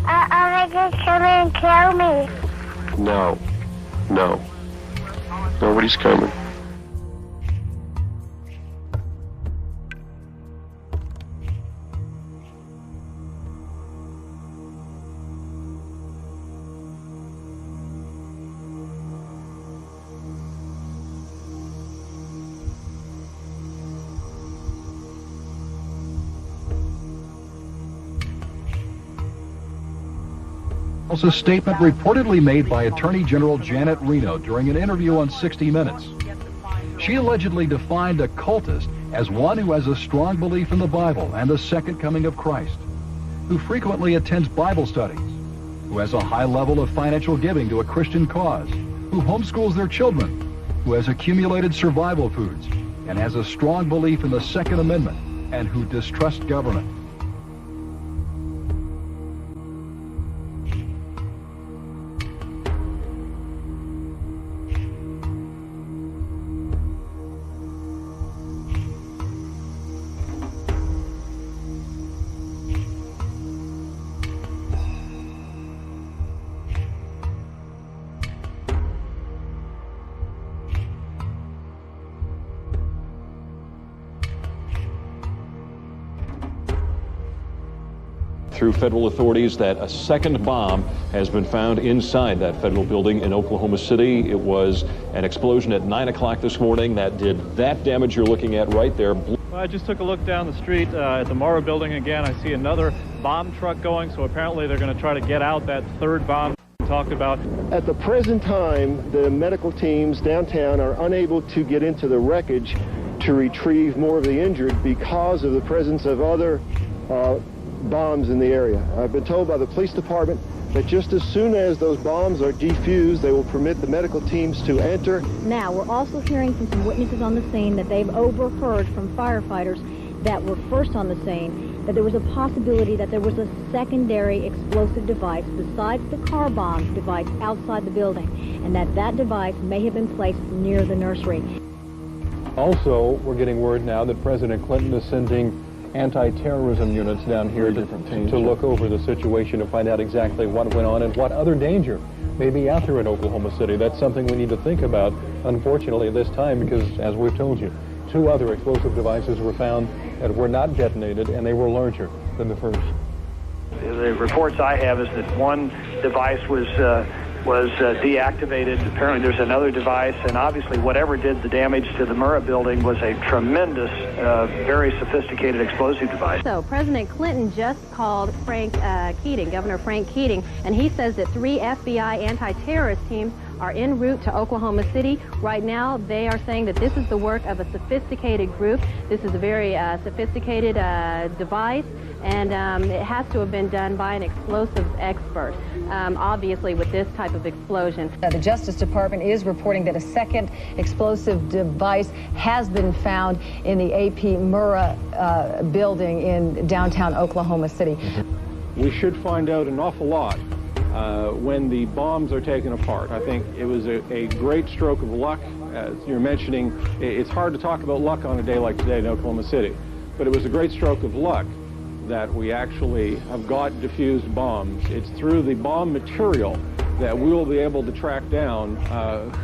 Are they going to come and kill me? No. No. Nobody's coming. Was a statement reportedly made by Attorney General Janet Reno during an interview on 60 Minutes. She allegedly defined a cultist as one who has a strong belief in the Bible and the second coming of Christ, who frequently attends Bible studies, who has a high level of financial giving to a Christian cause, who homeschools their children, who has accumulated survival foods, and has a strong belief in the Second Amendment, and who distrusts government. Through federal authorities that a second bomb has been found inside that federal building in Oklahoma City. It was an explosion at 9 o'clock this morning that did that damage you're looking at right there. I just took a look down the street at the Morrow building again. I see another bomb truck going, so apparently they're going to try to get out that third bomb we talked about. At the present time, the medical teams downtown are unable to get into the wreckage to retrieve more of the injured because of the presence of other bombs in the area. I've been told by the police department that just as soon as those bombs are defused, they will permit the medical teams to enter. Now, we're also hearing from some witnesses on the scene that they've overheard from firefighters that were first on the scene that there was a possibility that there was a secondary explosive device besides the car bomb device outside the building, and that device may have been placed near the nursery. Also, we're getting word now that President Clinton is sending anti-terrorism units down here to look over the situation to find out exactly what went on and what other danger may be out there in Oklahoma City. That's something we need to think about, unfortunately, this time, because, as we've told you, 2 other explosive devices were found that were not detonated, and they were larger than the first. The reports I have is that one device was deactivated. Apparently there's another device, and obviously whatever did the damage to the Murrah building was a tremendous, very sophisticated explosive device. So President Clinton just called Governor Frank Keating, and he says that 3 FBI anti-terrorist teams are en route to Oklahoma City. Right now, they are saying that this is the work of a sophisticated group. This is a very sophisticated device, and it has to have been done by an explosives expert, obviously with this type of explosion. The Justice Department is reporting that a second explosive device has been found in the AP Murrah building in downtown Oklahoma City. We should find out an awful lot when the bombs are taken apart. I think it was a great stroke of luck. As you're mentioning, it's hard to talk about luck on a day like today in Oklahoma City, but it was a great stroke of luck that we actually have got diffused bombs. It's through the bomb material that we will be able to track down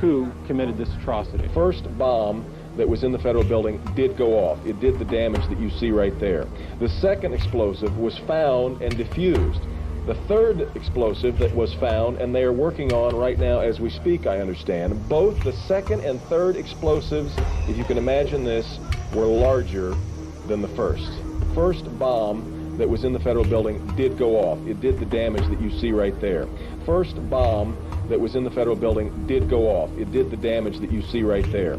who committed this atrocity. First bomb that was in the federal building did go off. It did the damage that you see right there. The second explosive was found and diffused. The third explosive that was found, and they are working on right now as we speak, I understand, both the second and third explosives, if you can imagine this, were larger than the first. The first bomb that was in the federal building did go off. It did the damage that you see right there. First bomb that was in the federal building did go off. It did the damage that you see right there.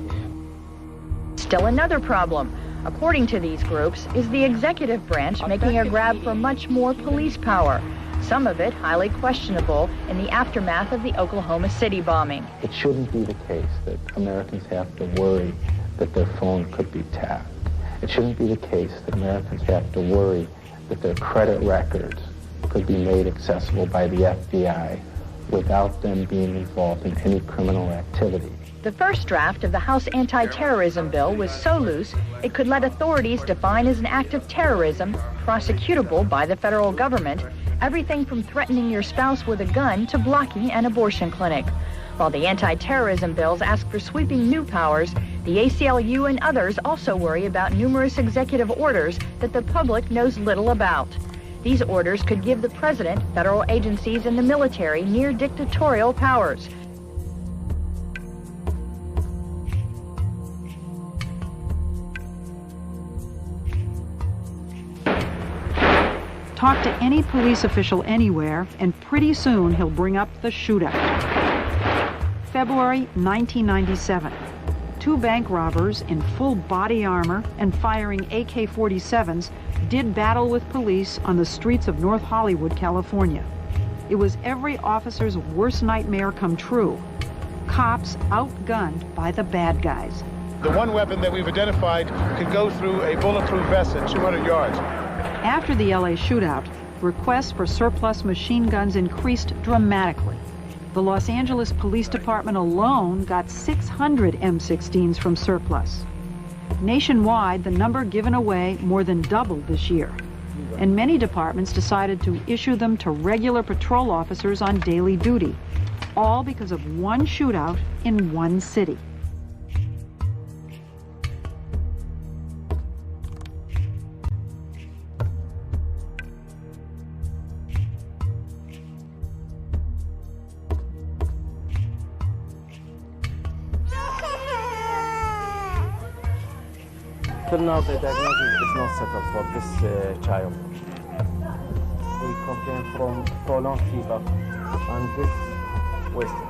Still another problem, according to these groups, is the executive branch making a grab for much more police power. some of it highly questionable in the aftermath of the Oklahoma City bombing. It shouldn't be the case that Americans have to worry that their phone could be tapped. It shouldn't be the case that Americans have to worry that their credit records could be made accessible by the FBI without them being involved in any criminal activity. The first draft of the House anti-terrorism bill was so loose it could let authorities define as an act of terrorism, prosecutable by the federal government, everything from threatening your spouse with a gun to blocking an abortion clinic. While the anti-terrorism bills ask for sweeping new powers, the ACLU and others also worry about numerous executive orders that the public knows little about. These orders could give the president, federal agencies, and the military near dictatorial powers. Talk to any police official anywhere, and pretty soon he'll bring up the shootout. February 1997. 2 bank robbers in full body armor and firing AK-47s did battle with police on the streets of North Hollywood, California. It was every officer's worst nightmare come true. Cops outgunned by the bad guys. The one weapon that we've identified could go through a bulletproof vest at 200 yards. After the LA shootout, requests for surplus machine guns increased dramatically. The Los Angeles Police Department alone got 600 M16s from surplus. Nationwide, the number given away more than doubled this year, and many departments decided to issue them to regular patrol officers on daily duty, all because of one shootout in one city. Till now, the diagnosis is not settled for this child. We complain from prolonged fever and this wasting.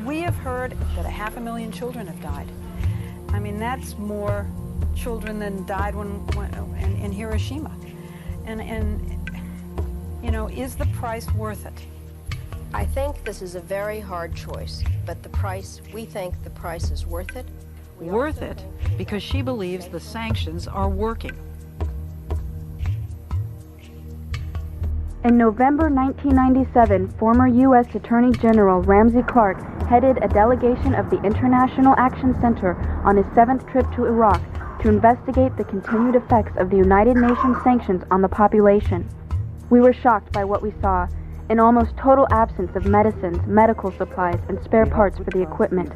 We have heard that 500,000 children have died. I mean, that's more children than died in Hiroshima. And, you know, is the price worth it? I think this is a very hard choice, but we think the price is worth it. Worth it because she believes the sanctions are working. In November 1997, former U.S. Attorney General Ramsey Clark headed a delegation of the International Action Center on his 7th trip to Iraq to investigate the continued effects of the United Nations sanctions on the population. We were shocked by what we saw, an almost total absence of medicines, medical supplies, and spare parts for the equipment.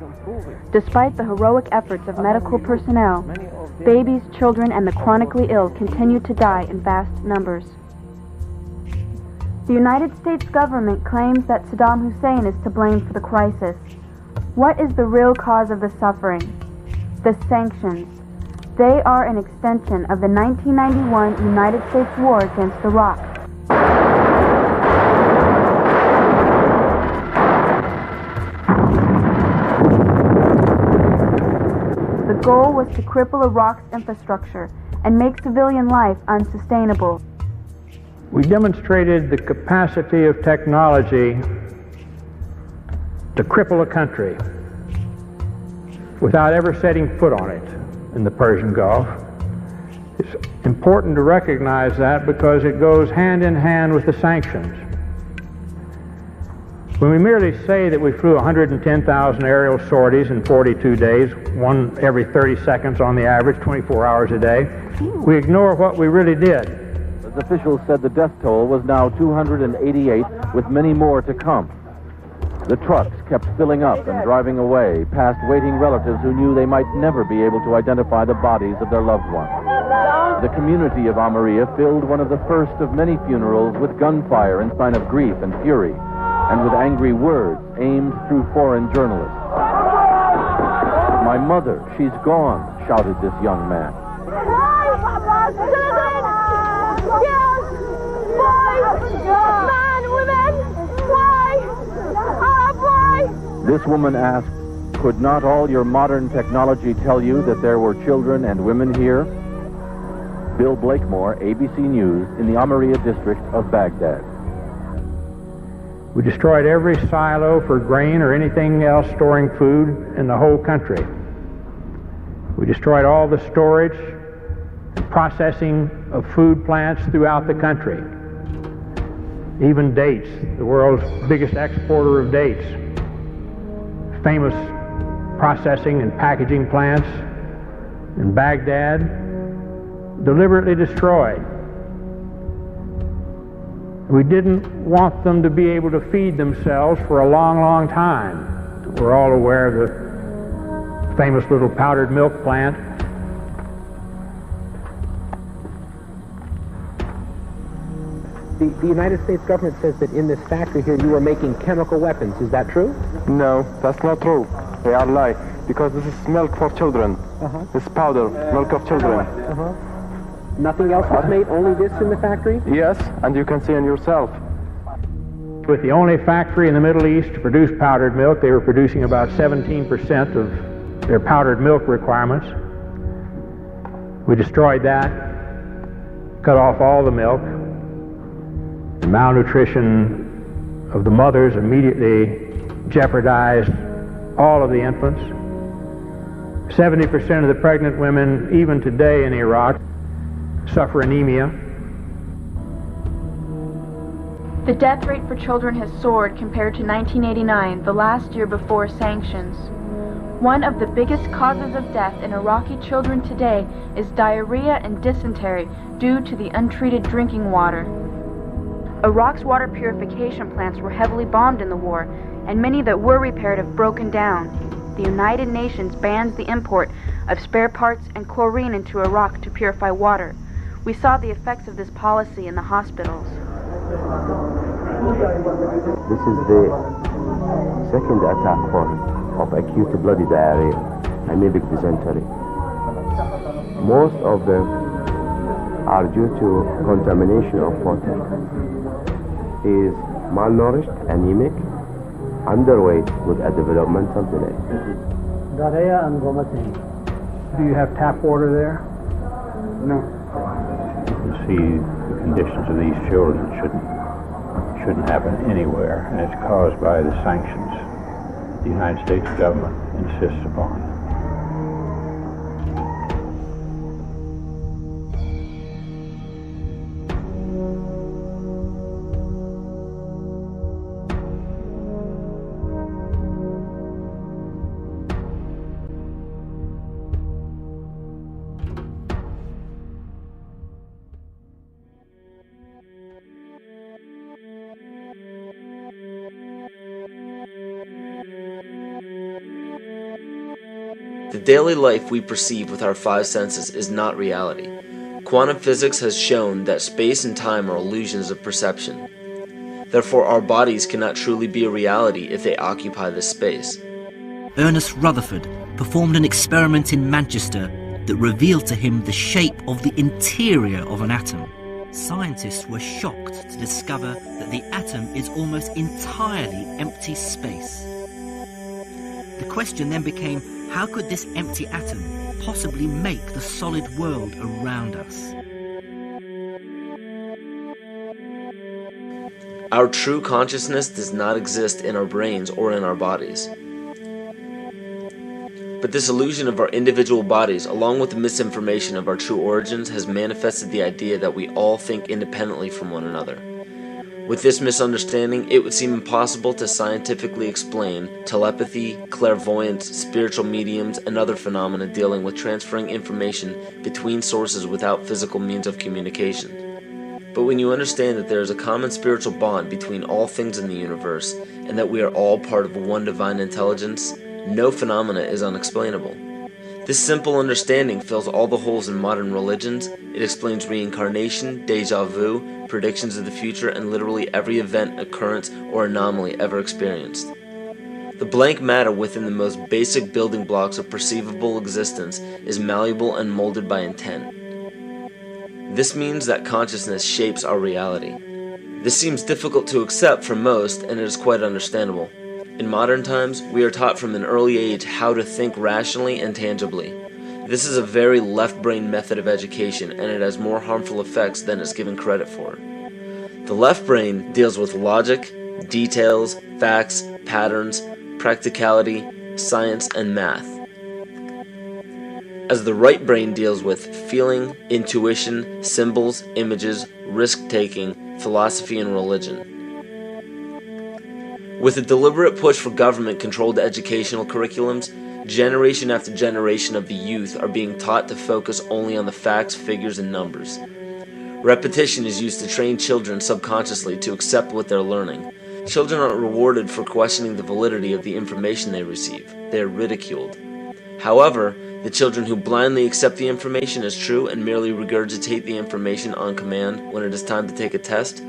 Despite the heroic efforts of medical personnel, babies, children, and the chronically ill continued to die in vast numbers. The United States government claims that Saddam Hussein is to blame for the crisis. What is the real cause of the suffering? The sanctions. They are an extension of the 1991 United States war against Iraq. The goal was to cripple Iraq's infrastructure and make civilian life unsustainable. We demonstrated the capacity of technology to cripple a country without ever setting foot on it in the Persian Gulf. It's important to recognize that because it goes hand in hand with the sanctions. When we merely say that we flew 110,000 aerial sorties in 42 days, one every 30 seconds on the average, 24 hours a day, we ignore what we really did. As officials said, the death toll was now 288, with many more to come. The trucks kept filling up and driving away, past waiting relatives who knew they might never be able to identify the bodies of their loved ones. The community of Almeria filled one of the first of many funerals with gunfire in sign of grief and fury, and with angry words aimed through foreign journalists. "My mother, she's gone," shouted this young man. Why, Papa? Children! Girls! Boys! Men! Women! Why? Why? This woman asked, Could not all your modern technology tell you that there were children and women here? Bill Blakemore, ABC News, in the Amaria district of Baghdad. We destroyed every silo for grain or anything else storing food in the whole country. We destroyed all the storage and processing of food plants throughout the country. Even dates, the world's biggest exporter of dates. Famous processing and packaging plants in Baghdad, deliberately destroyed. We didn't want them to be able to feed themselves for a long, long time. We're all aware of the famous little powdered milk plant. The United States government says that in this factory here you are making chemical weapons. Is that true? No, that's not true. They are lying, because this is milk for children. This powder, milk of children. Nothing else was made, only this in the factory? Yes, and you can see it yourself. With the only factory in the Middle East to produce powdered milk, they were producing about 17% of their powdered milk requirements. We destroyed that, cut off all the milk. The malnutrition of the mothers immediately jeopardized all of the infants. 70% of the pregnant women, even today in Iraq, suffer anemia. The death rate for children has soared compared to 1989, the last year before sanctions. One of the biggest causes of death in Iraqi children today is diarrhea and dysentery due to the untreated drinking water. Iraq's water purification plants were heavily bombed in the war, and many that were repaired have broken down. The United Nations bans the import of spare parts and chlorine into Iraq to purify water. We saw the effects of this policy in the hospitals. This is the second attack of acute bloody diarrhea, anemic dysentery. Most of them are due to contamination of water. Is malnourished, anemic, underweight with a developmental delay. Do you have tap water there? No. You can see the conditions of these children shouldn't happen anywhere, and it's caused by the sanctions the United States government insists upon. The daily life we perceive with our five senses is not reality. Quantum physics has shown that space and time are illusions of perception. Therefore, our bodies cannot truly be a reality if they occupy this space. Ernest Rutherford performed an experiment in Manchester that revealed to him the shape of the interior of an atom. Scientists were shocked to discover that the atom is almost entirely empty space. The question then became, how could this empty atom possibly make the solid world around us? Our true consciousness does not exist in our brains or in our bodies. But this illusion of our individual bodies, along with the misinformation of our true origins, has manifested the idea that we all think independently from one another. With this misunderstanding, it would seem impossible to scientifically explain telepathy, clairvoyance, spiritual mediums, and other phenomena dealing with transferring information between sources without physical means of communication. But when you understand that there is a common spiritual bond between all things in the universe, and that we are all part of one divine intelligence, no phenomena is unexplainable. This simple understanding fills all the holes in modern religions. It explains reincarnation, déjà vu, predictions of the future, and literally every event, occurrence, or anomaly ever experienced. The blank matter within the most basic building blocks of perceivable existence is malleable and molded by intent. This means that consciousness shapes our reality. This seems difficult to accept for most, and it is quite understandable. In modern times, we are taught from an early age how to think rationally and tangibly. This is a very left-brain method of education, and it has more harmful effects than it's given credit for. The left brain deals with logic, details, facts, patterns, practicality, science, and math, as the right brain deals with feeling, intuition, symbols, images, risk-taking, philosophy, and religion. With a deliberate push for government-controlled educational curriculums, generation after generation of the youth are being taught to focus only on the facts, figures, and numbers. Repetition is used to train children subconsciously to accept what they're learning. Children aren't rewarded for questioning the validity of the information they receive. They are ridiculed. However, the children who blindly accept the information as true and merely regurgitate the information on command when it is time to take a test,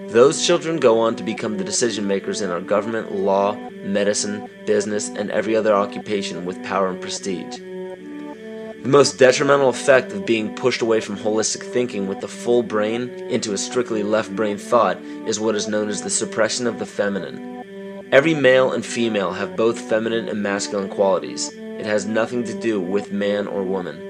those children go on to become the decision makers in our government, law, medicine, business, and every other occupation with power and prestige. The most detrimental effect of being pushed away from holistic thinking with the full brain into a strictly left brain thought is what is known as the suppression of the feminine. Every male and female have both feminine and masculine qualities. It has nothing to do with man or woman.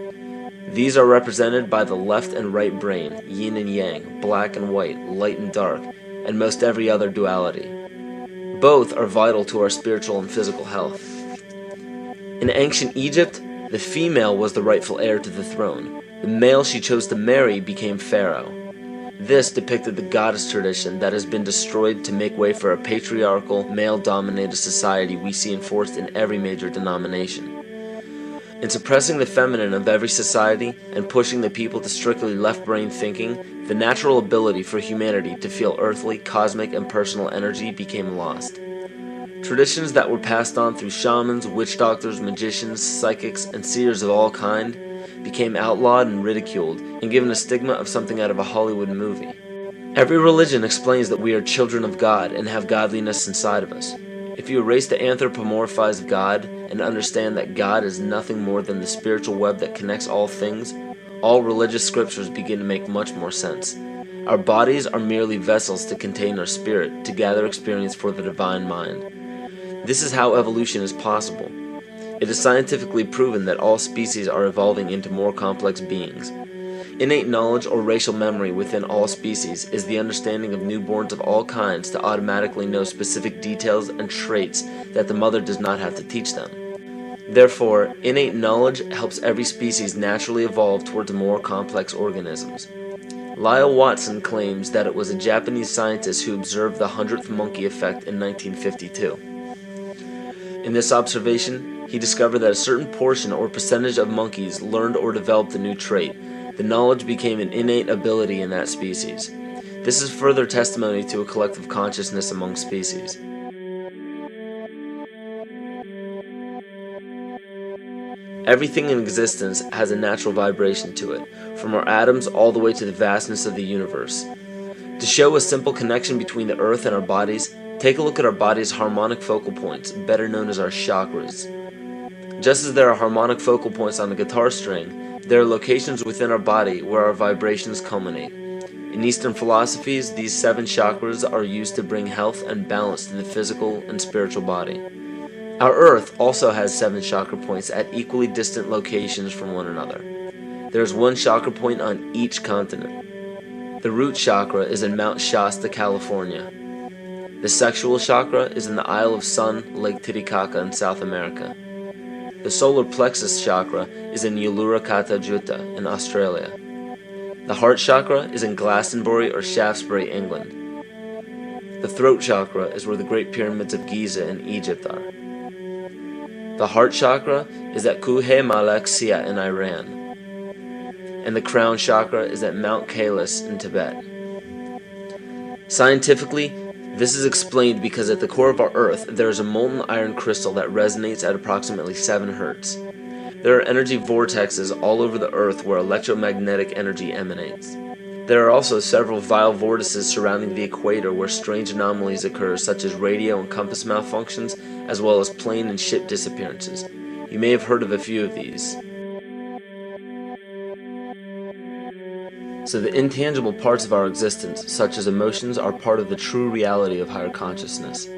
These are represented by the left and right brain, yin and yang, black and white, light and dark, and most every other duality. Both are vital to our spiritual and physical health. In ancient Egypt, the female was the rightful heir to the throne. The male she chose to marry became pharaoh. This depicted the goddess tradition that has been destroyed to make way for a patriarchal, male-dominated society we see enforced in every major denomination. In suppressing the feminine of every society and pushing the people to strictly left-brain thinking, the natural ability for humanity to feel earthly, cosmic, and personal energy became lost. Traditions that were passed on through shamans, witch doctors, magicians, psychics, and seers of all kind became outlawed and ridiculed and given a stigma of something out of a Hollywood movie. Every religion explains that we are children of God and have godliness inside of us. If you erase the anthropomorphized God and understand that God is nothing more than the spiritual web that connects all things, all religious scriptures begin to make much more sense. Our bodies are merely vessels to contain our spirit, to gather experience for the divine mind. This is how evolution is possible. It is scientifically proven that all species are evolving into more complex beings. Innate knowledge or racial memory within all species is the understanding of newborns of all kinds to automatically know specific details and traits that the mother does not have to teach them. Therefore, innate knowledge helps every species naturally evolve towards more complex organisms. Lyle Watson claims that it was a Japanese scientist who observed the 100th monkey effect in 1952. In this observation, he discovered that a certain portion or percentage of monkeys learned or developed a new trait. The knowledge became an innate ability in that species. This is further testimony to a collective consciousness among species. Everything in existence has a natural vibration to it, from our atoms all the way to the vastness of the universe. To show a simple connection between the earth and our bodies, take a look at our body's harmonic focal points, better known as our chakras. Just as there are harmonic focal points on a guitar string, there are locations within our body where our vibrations culminate. In Eastern philosophies, these 7 chakras are used to bring health and balance to the physical and spiritual body. Our Earth also has 7 chakra points at equally distant locations from one another. There is 1 chakra point on each continent. The root chakra is in Mount Shasta, California. The sexual chakra is in the Isle of Sun, Lake Titicaca in South America. The solar plexus chakra is in Uluru Juta in Australia. The heart chakra is in Glastonbury or Shaftesbury, England. The throat chakra is where the Great Pyramids of Giza in Egypt are. The heart chakra is at Kuhe Malek Sia in Iran. And the crown chakra is at Mount Kailas in Tibet. Scientifically, this is explained because at the core of our Earth, there is a molten iron crystal that resonates at approximately 7 Hz. There are energy vortexes all over the Earth where electromagnetic energy emanates. There are also several vile vortices surrounding the equator where strange anomalies occur, such as radio and compass malfunctions, as well as plane and ship disappearances. You may have heard of a few of these. So the intangible parts of our existence, such as emotions, are part of the true reality of higher consciousness.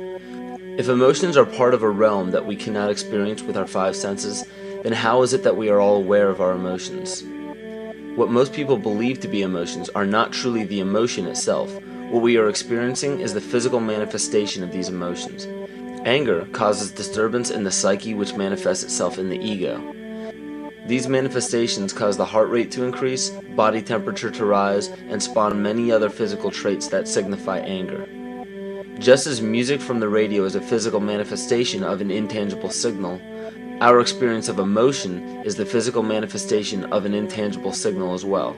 If emotions are part of a realm that we cannot experience with our five senses, then how is it that we are all aware of our emotions? What most people believe to be emotions are not truly the emotion itself. What we are experiencing is the physical manifestation of these emotions. Anger causes disturbance in the psyche, which manifests itself in the ego. These manifestations cause the heart rate to increase, body temperature to rise, and spawn many other physical traits that signify anger. Just as music from the radio is a physical manifestation of an intangible signal, our experience of emotion is the physical manifestation of an intangible signal as well.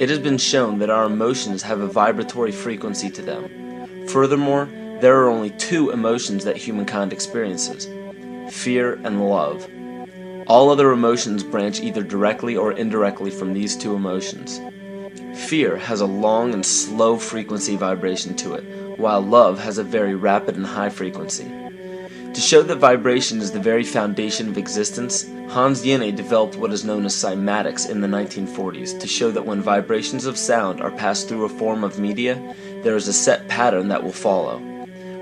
It has been shown that our emotions have a vibratory frequency to them. Furthermore, there are only two emotions that humankind experiences: fear and love. All other emotions branch either directly or indirectly from these two emotions. Fear has a long and slow frequency vibration to it, while love has a very rapid and high frequency. To show that vibration is the very foundation of existence, Hans Jenny developed what is known as cymatics in the 1940s to show that when vibrations of sound are passed through a form of media, there is a set pattern that will follow.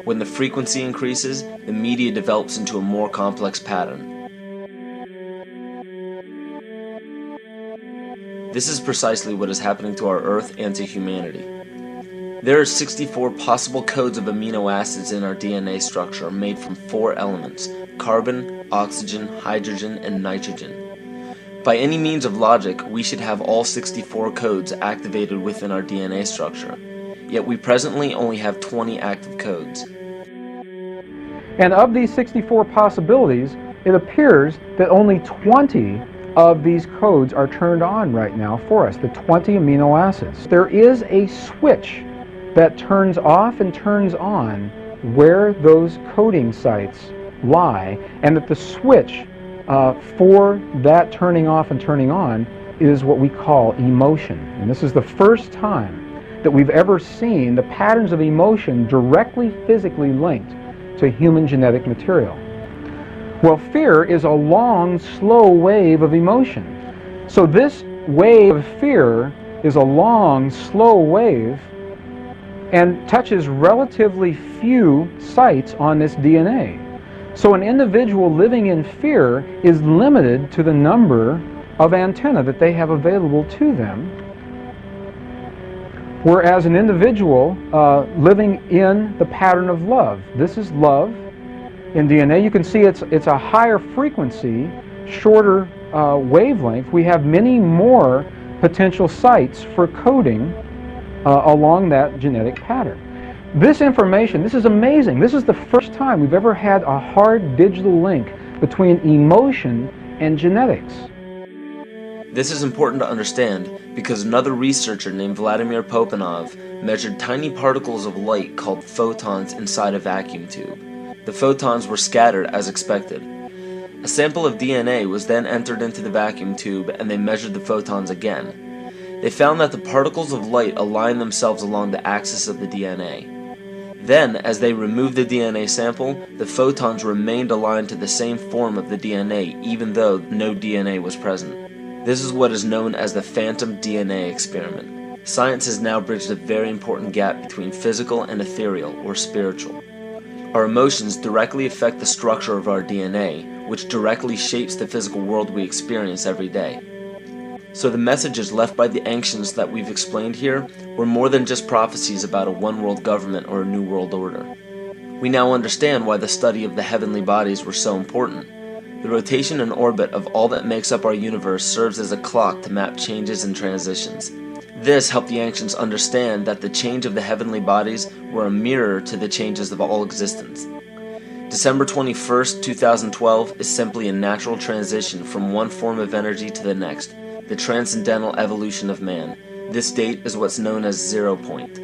When the frequency increases, the media develops into a more complex pattern. This is precisely what is happening to our Earth and to humanity. There are 64 possible codes of amino acids in our DNA structure made from 4 elements: carbon, oxygen, hydrogen, and nitrogen. By any means of logic, we should have all 64 codes activated within our DNA structure, yet we presently only have 20 active codes. And of these 64 possibilities, it appears that only 20 of these codes are turned on right now for us, the 20 amino acids. There is a switch that turns off and turns on where those coding sites lie, and that the switch for that turning off and turning on is what we call emotion. And this is the first time that we've ever seen the patterns of emotion directly physically linked to human genetic material. Well, fear is a long, slow wave of emotion. So this wave of fear is a long, slow wave and touches relatively few sites on this DNA. So an individual living in fear is limited to the number of antennae that they have available to them, whereas an individual living in the pattern of love, this is love in DNA, you can see it's a higher frequency, shorter wavelength. We have many more potential sites for coding along that genetic pattern. This information, this is amazing. This is the first time we've ever had a hard digital link between emotion and genetics. This is important to understand because another researcher named Vladimir Popanov measured tiny particles of light called photons inside a vacuum tube. The photons were scattered as expected. A sample of DNA was then entered into the vacuum tube and they measured the photons again. They found that the particles of light aligned themselves along the axis of the DNA. Then, as they removed the DNA sample, the photons remained aligned to the same form of the DNA even though no DNA was present. This is what is known as the phantom DNA experiment. Science has now bridged a very important gap between physical and ethereal, or spiritual. Our emotions directly affect the structure of our DNA, which directly shapes the physical world we experience every day. So the messages left by the ancients that we've explained here were more than just prophecies about a one-world government or a new world order. We now understand why the study of the heavenly bodies were so important. The rotation and orbit of all that makes up our universe serves as a clock to map changes and transitions. This helped the ancients understand that the change of the heavenly bodies were a mirror to the changes of all existence. December 21st, 2012 is simply a natural transition from one form of energy to the next, the transcendental evolution of man. This date is what's known as 0 point.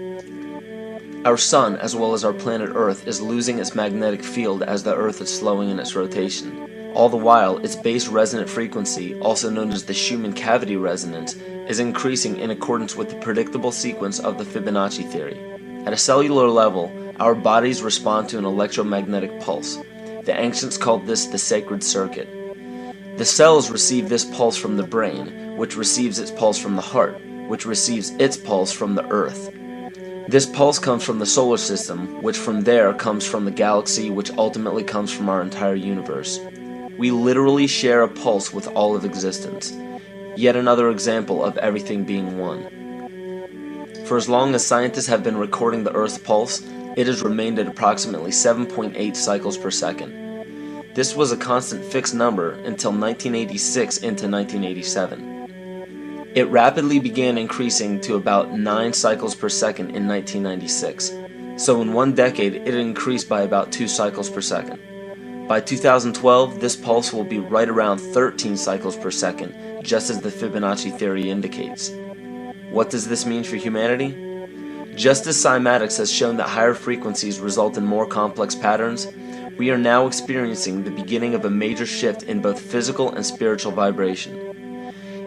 Our sun, as well as our planet Earth, is losing its magnetic field as the Earth is slowing in its rotation. All the while, its base resonant frequency, also known as the Schumann cavity resonance, is increasing in accordance with the predictable sequence of the Fibonacci theory. At a cellular level, our bodies respond to an electromagnetic pulse. The ancients called this the sacred circuit. The cells receive this pulse from the brain, which receives its pulse from the heart, which receives its pulse from the earth. This pulse comes from the solar system, which from there comes from the galaxy, which ultimately comes from our entire universe. We literally share a pulse with all of existence. Yet another example of everything being one. For as long as scientists have been recording the Earth's pulse, it has remained at approximately 7.8 cycles per second. This was a constant fixed number until 1986 into 1987. It rapidly began increasing to about 9 cycles per second in 1996. So in one decade, it increased by about 2 cycles per second. By 2012, this pulse will be right around 13 cycles per second, just as the Fibonacci theory indicates. What does this mean for humanity? Just as cymatics has shown that higher frequencies result in more complex patterns, we are now experiencing the beginning of a major shift in both physical and spiritual vibration.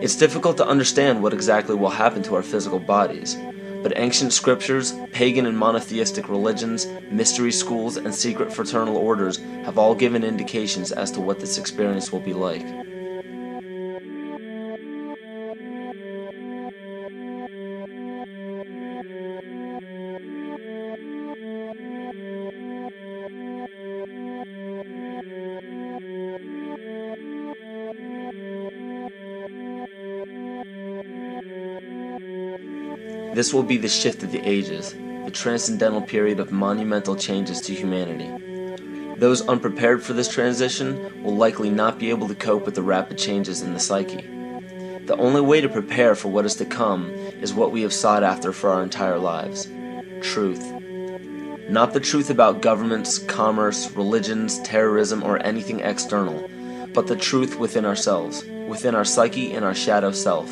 It's difficult to understand what exactly will happen to our physical bodies, but ancient scriptures, pagan and monotheistic religions, mystery schools, and secret fraternal orders have all given indications as to what this experience will be like. This will be the shift of the ages, the transcendental period of monumental changes to humanity. Those unprepared for this transition will likely not be able to cope with the rapid changes in the psyche. The only way to prepare for what is to come is what we have sought after for our entire lives: truth. Not the truth about governments, commerce, religions, terrorism, or anything external, but the truth within ourselves, within our psyche and our shadow self.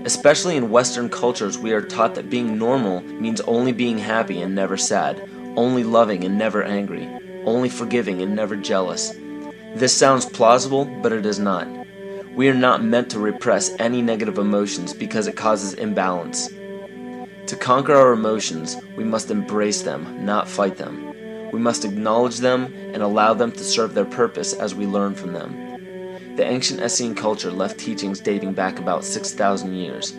Especially in Western cultures, we are taught that being normal means only being happy and never sad, only loving and never angry, only forgiving and never jealous. This sounds plausible, but it is not. We are not meant to repress any negative emotions because it causes imbalance. To conquer our emotions, we must embrace them, not fight them. We must acknowledge them and allow them to serve their purpose as we learn from them. The ancient Essene culture left teachings dating back about 6,000 years.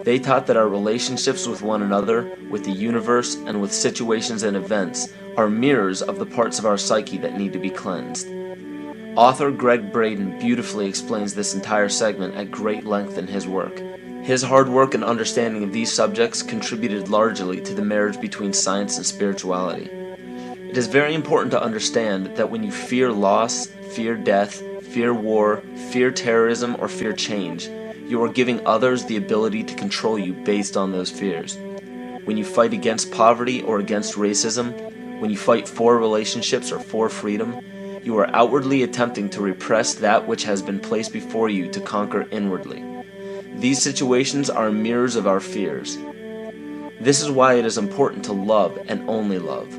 They taught that our relationships with one another, with the universe, and with situations and events are mirrors of the parts of our psyche that need to be cleansed. Author Greg Braden beautifully explains this entire segment at great length in his work. His hard work and understanding of these subjects contributed largely to the marriage between science and spirituality. It is very important to understand that when you fear loss, fear death, fear war, fear terrorism, or fear change, you are giving others the ability to control you based on those fears. When you fight against poverty or against racism, when you fight for relationships or for freedom, you are outwardly attempting to repress that which has been placed before you to conquer inwardly. These situations are mirrors of our fears. This is why it is important to love and only love.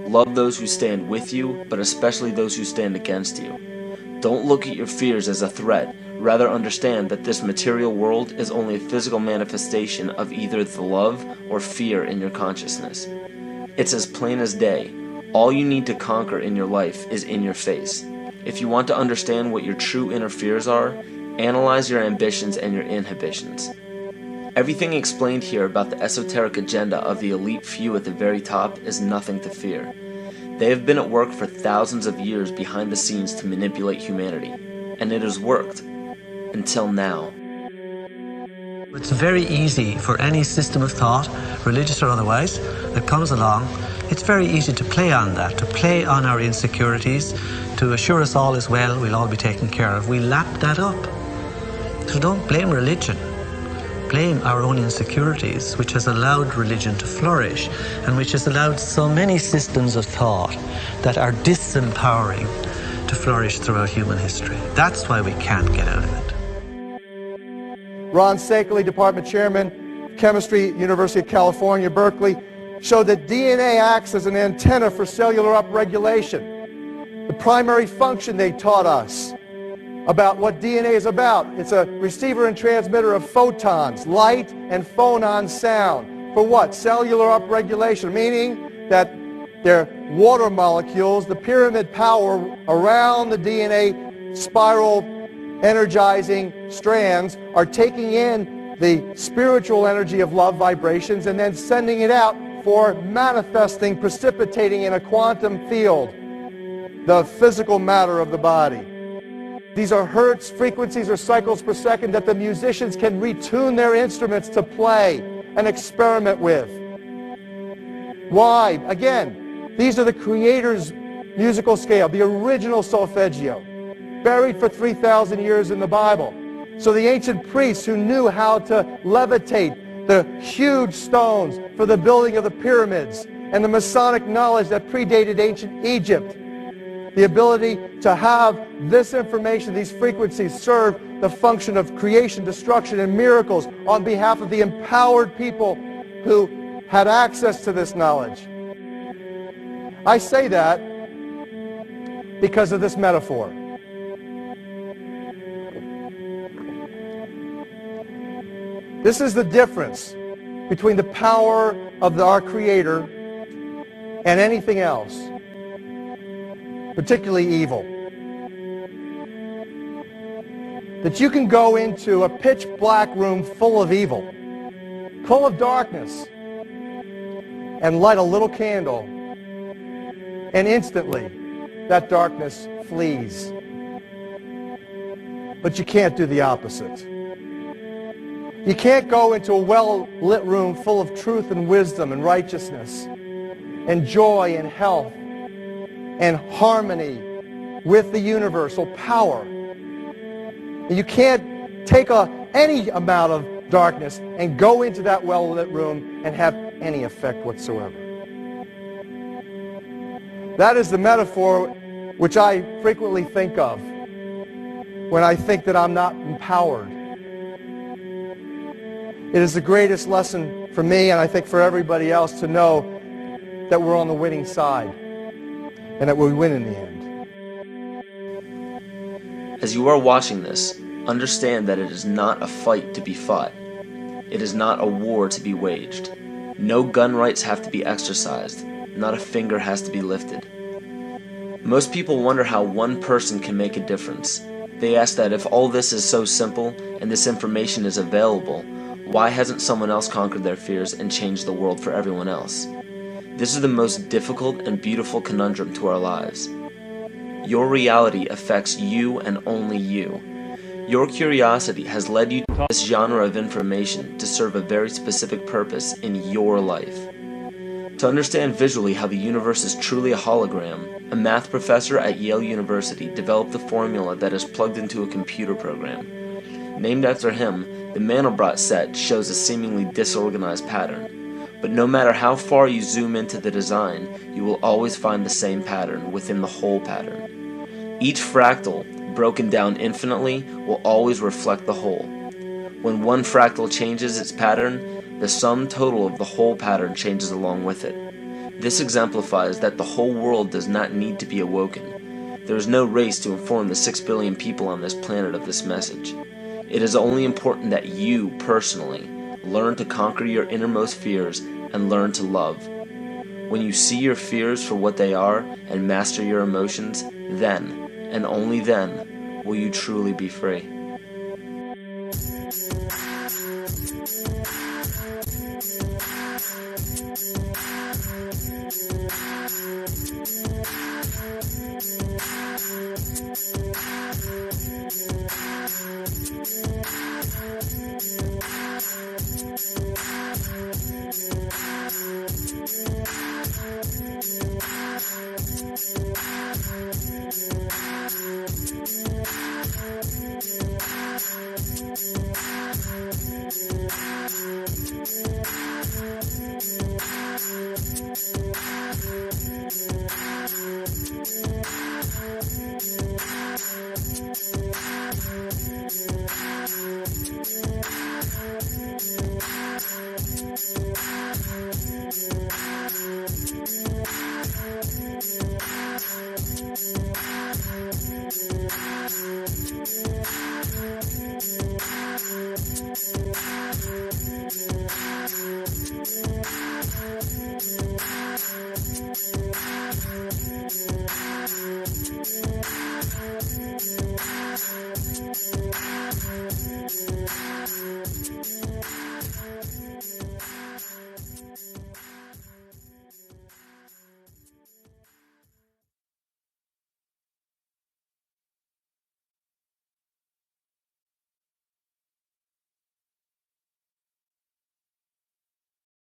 Love those who stand with you, but especially those who stand against you. Don't look at your fears as a threat, rather understand that this material world is only a physical manifestation of either the love or fear in your consciousness. It's as plain as day. All you need to conquer in your life is in your face. If you want to understand what your true inner fears are, analyze your ambitions and your inhibitions. Everything explained here about the esoteric agenda of the elite few at the very top is nothing to fear. They have been at work for thousands of years behind the scenes to manipulate humanity, and it has worked. Until now. It's very easy for any system of thought, religious or otherwise, that comes along. It's very easy to play on that, to play on our insecurities, to assure us all is well, we'll all be taken care of. We lap that up. So don't blame religion. Blame our own insecurities, which has allowed religion to flourish and which has allowed so many systems of thought that are disempowering to flourish throughout human history. That's why we can't get out of it. Ron Sakeley, Department Chairman, Chemistry, University of California, Berkeley, showed that DNA acts as an antenna for cellular upregulation. The primary function they taught us about what DNA is about. It's a receiver and transmitter of photons, light and phonon sound. For what? Cellular upregulation, meaning that their water molecules, the pyramid power around the DNA spiral energizing strands, are taking in the spiritual energy of love vibrations and then sending it out for manifesting, precipitating in a quantum field the physical matter of the body. These are hertz, frequencies, or cycles per second that the musicians can retune their instruments to play and experiment with. Why? Again, these are the Creator's musical scale, the original solfeggio, buried for 3,000 years in the Bible. So the ancient priests who knew how to levitate the huge stones for the building of the pyramids and the Masonic knowledge that predated ancient Egypt, the ability to have this information, these frequencies, serve the function of creation, destruction, and miracles on behalf of the empowered people who had access to this knowledge. I say that because of this metaphor. This is the difference between the power of our Creator and anything else, particularly evil. That you can go into a pitch black room full of evil, full of darkness, and light a little candle, and instantly that darkness flees. But you can't do the opposite. You can't go into a well-lit room full of truth and wisdom and righteousness and joy and health and harmony with the universal power. You can't take any amount of darkness and go into that well-lit room and have any effect whatsoever. That is the metaphor which I frequently think of when I think that I'm not empowered. It is the greatest lesson for me, and I think for everybody else, to know that we're on the winning side and that we win in the end. As you are watching this, understand that it is not a fight to be fought. It is not a war to be waged. No gun rights have to be exercised. Not a finger has to be lifted. Most people wonder how one person can make a difference. They ask that if all this is so simple and this information is available, why hasn't someone else conquered their fears and changed the world for everyone else? This is the most difficult and beautiful conundrum to our lives. Your reality affects you and only you. Your curiosity has led you to this genre of information to serve a very specific purpose in your life. To understand visually how the universe is truly a hologram, a math professor at Yale University developed the formula that is plugged into a computer program. Named after him, the Mandelbrot set shows a seemingly disorganized pattern. But no matter how far you zoom into the design, you will always find the same pattern within the whole pattern. Each fractal, broken down infinitely, will always reflect the whole. When one fractal changes its pattern, the sum total of the whole pattern changes along with it. This exemplifies that the whole world does not need to be awoken. There is no race to inform the 6 billion people on this planet of this message. It is only important that you, personally, learn to conquer your innermost fears and learn to love. When you see your fears for what they are and master your emotions, then, and only then, will you truly be free.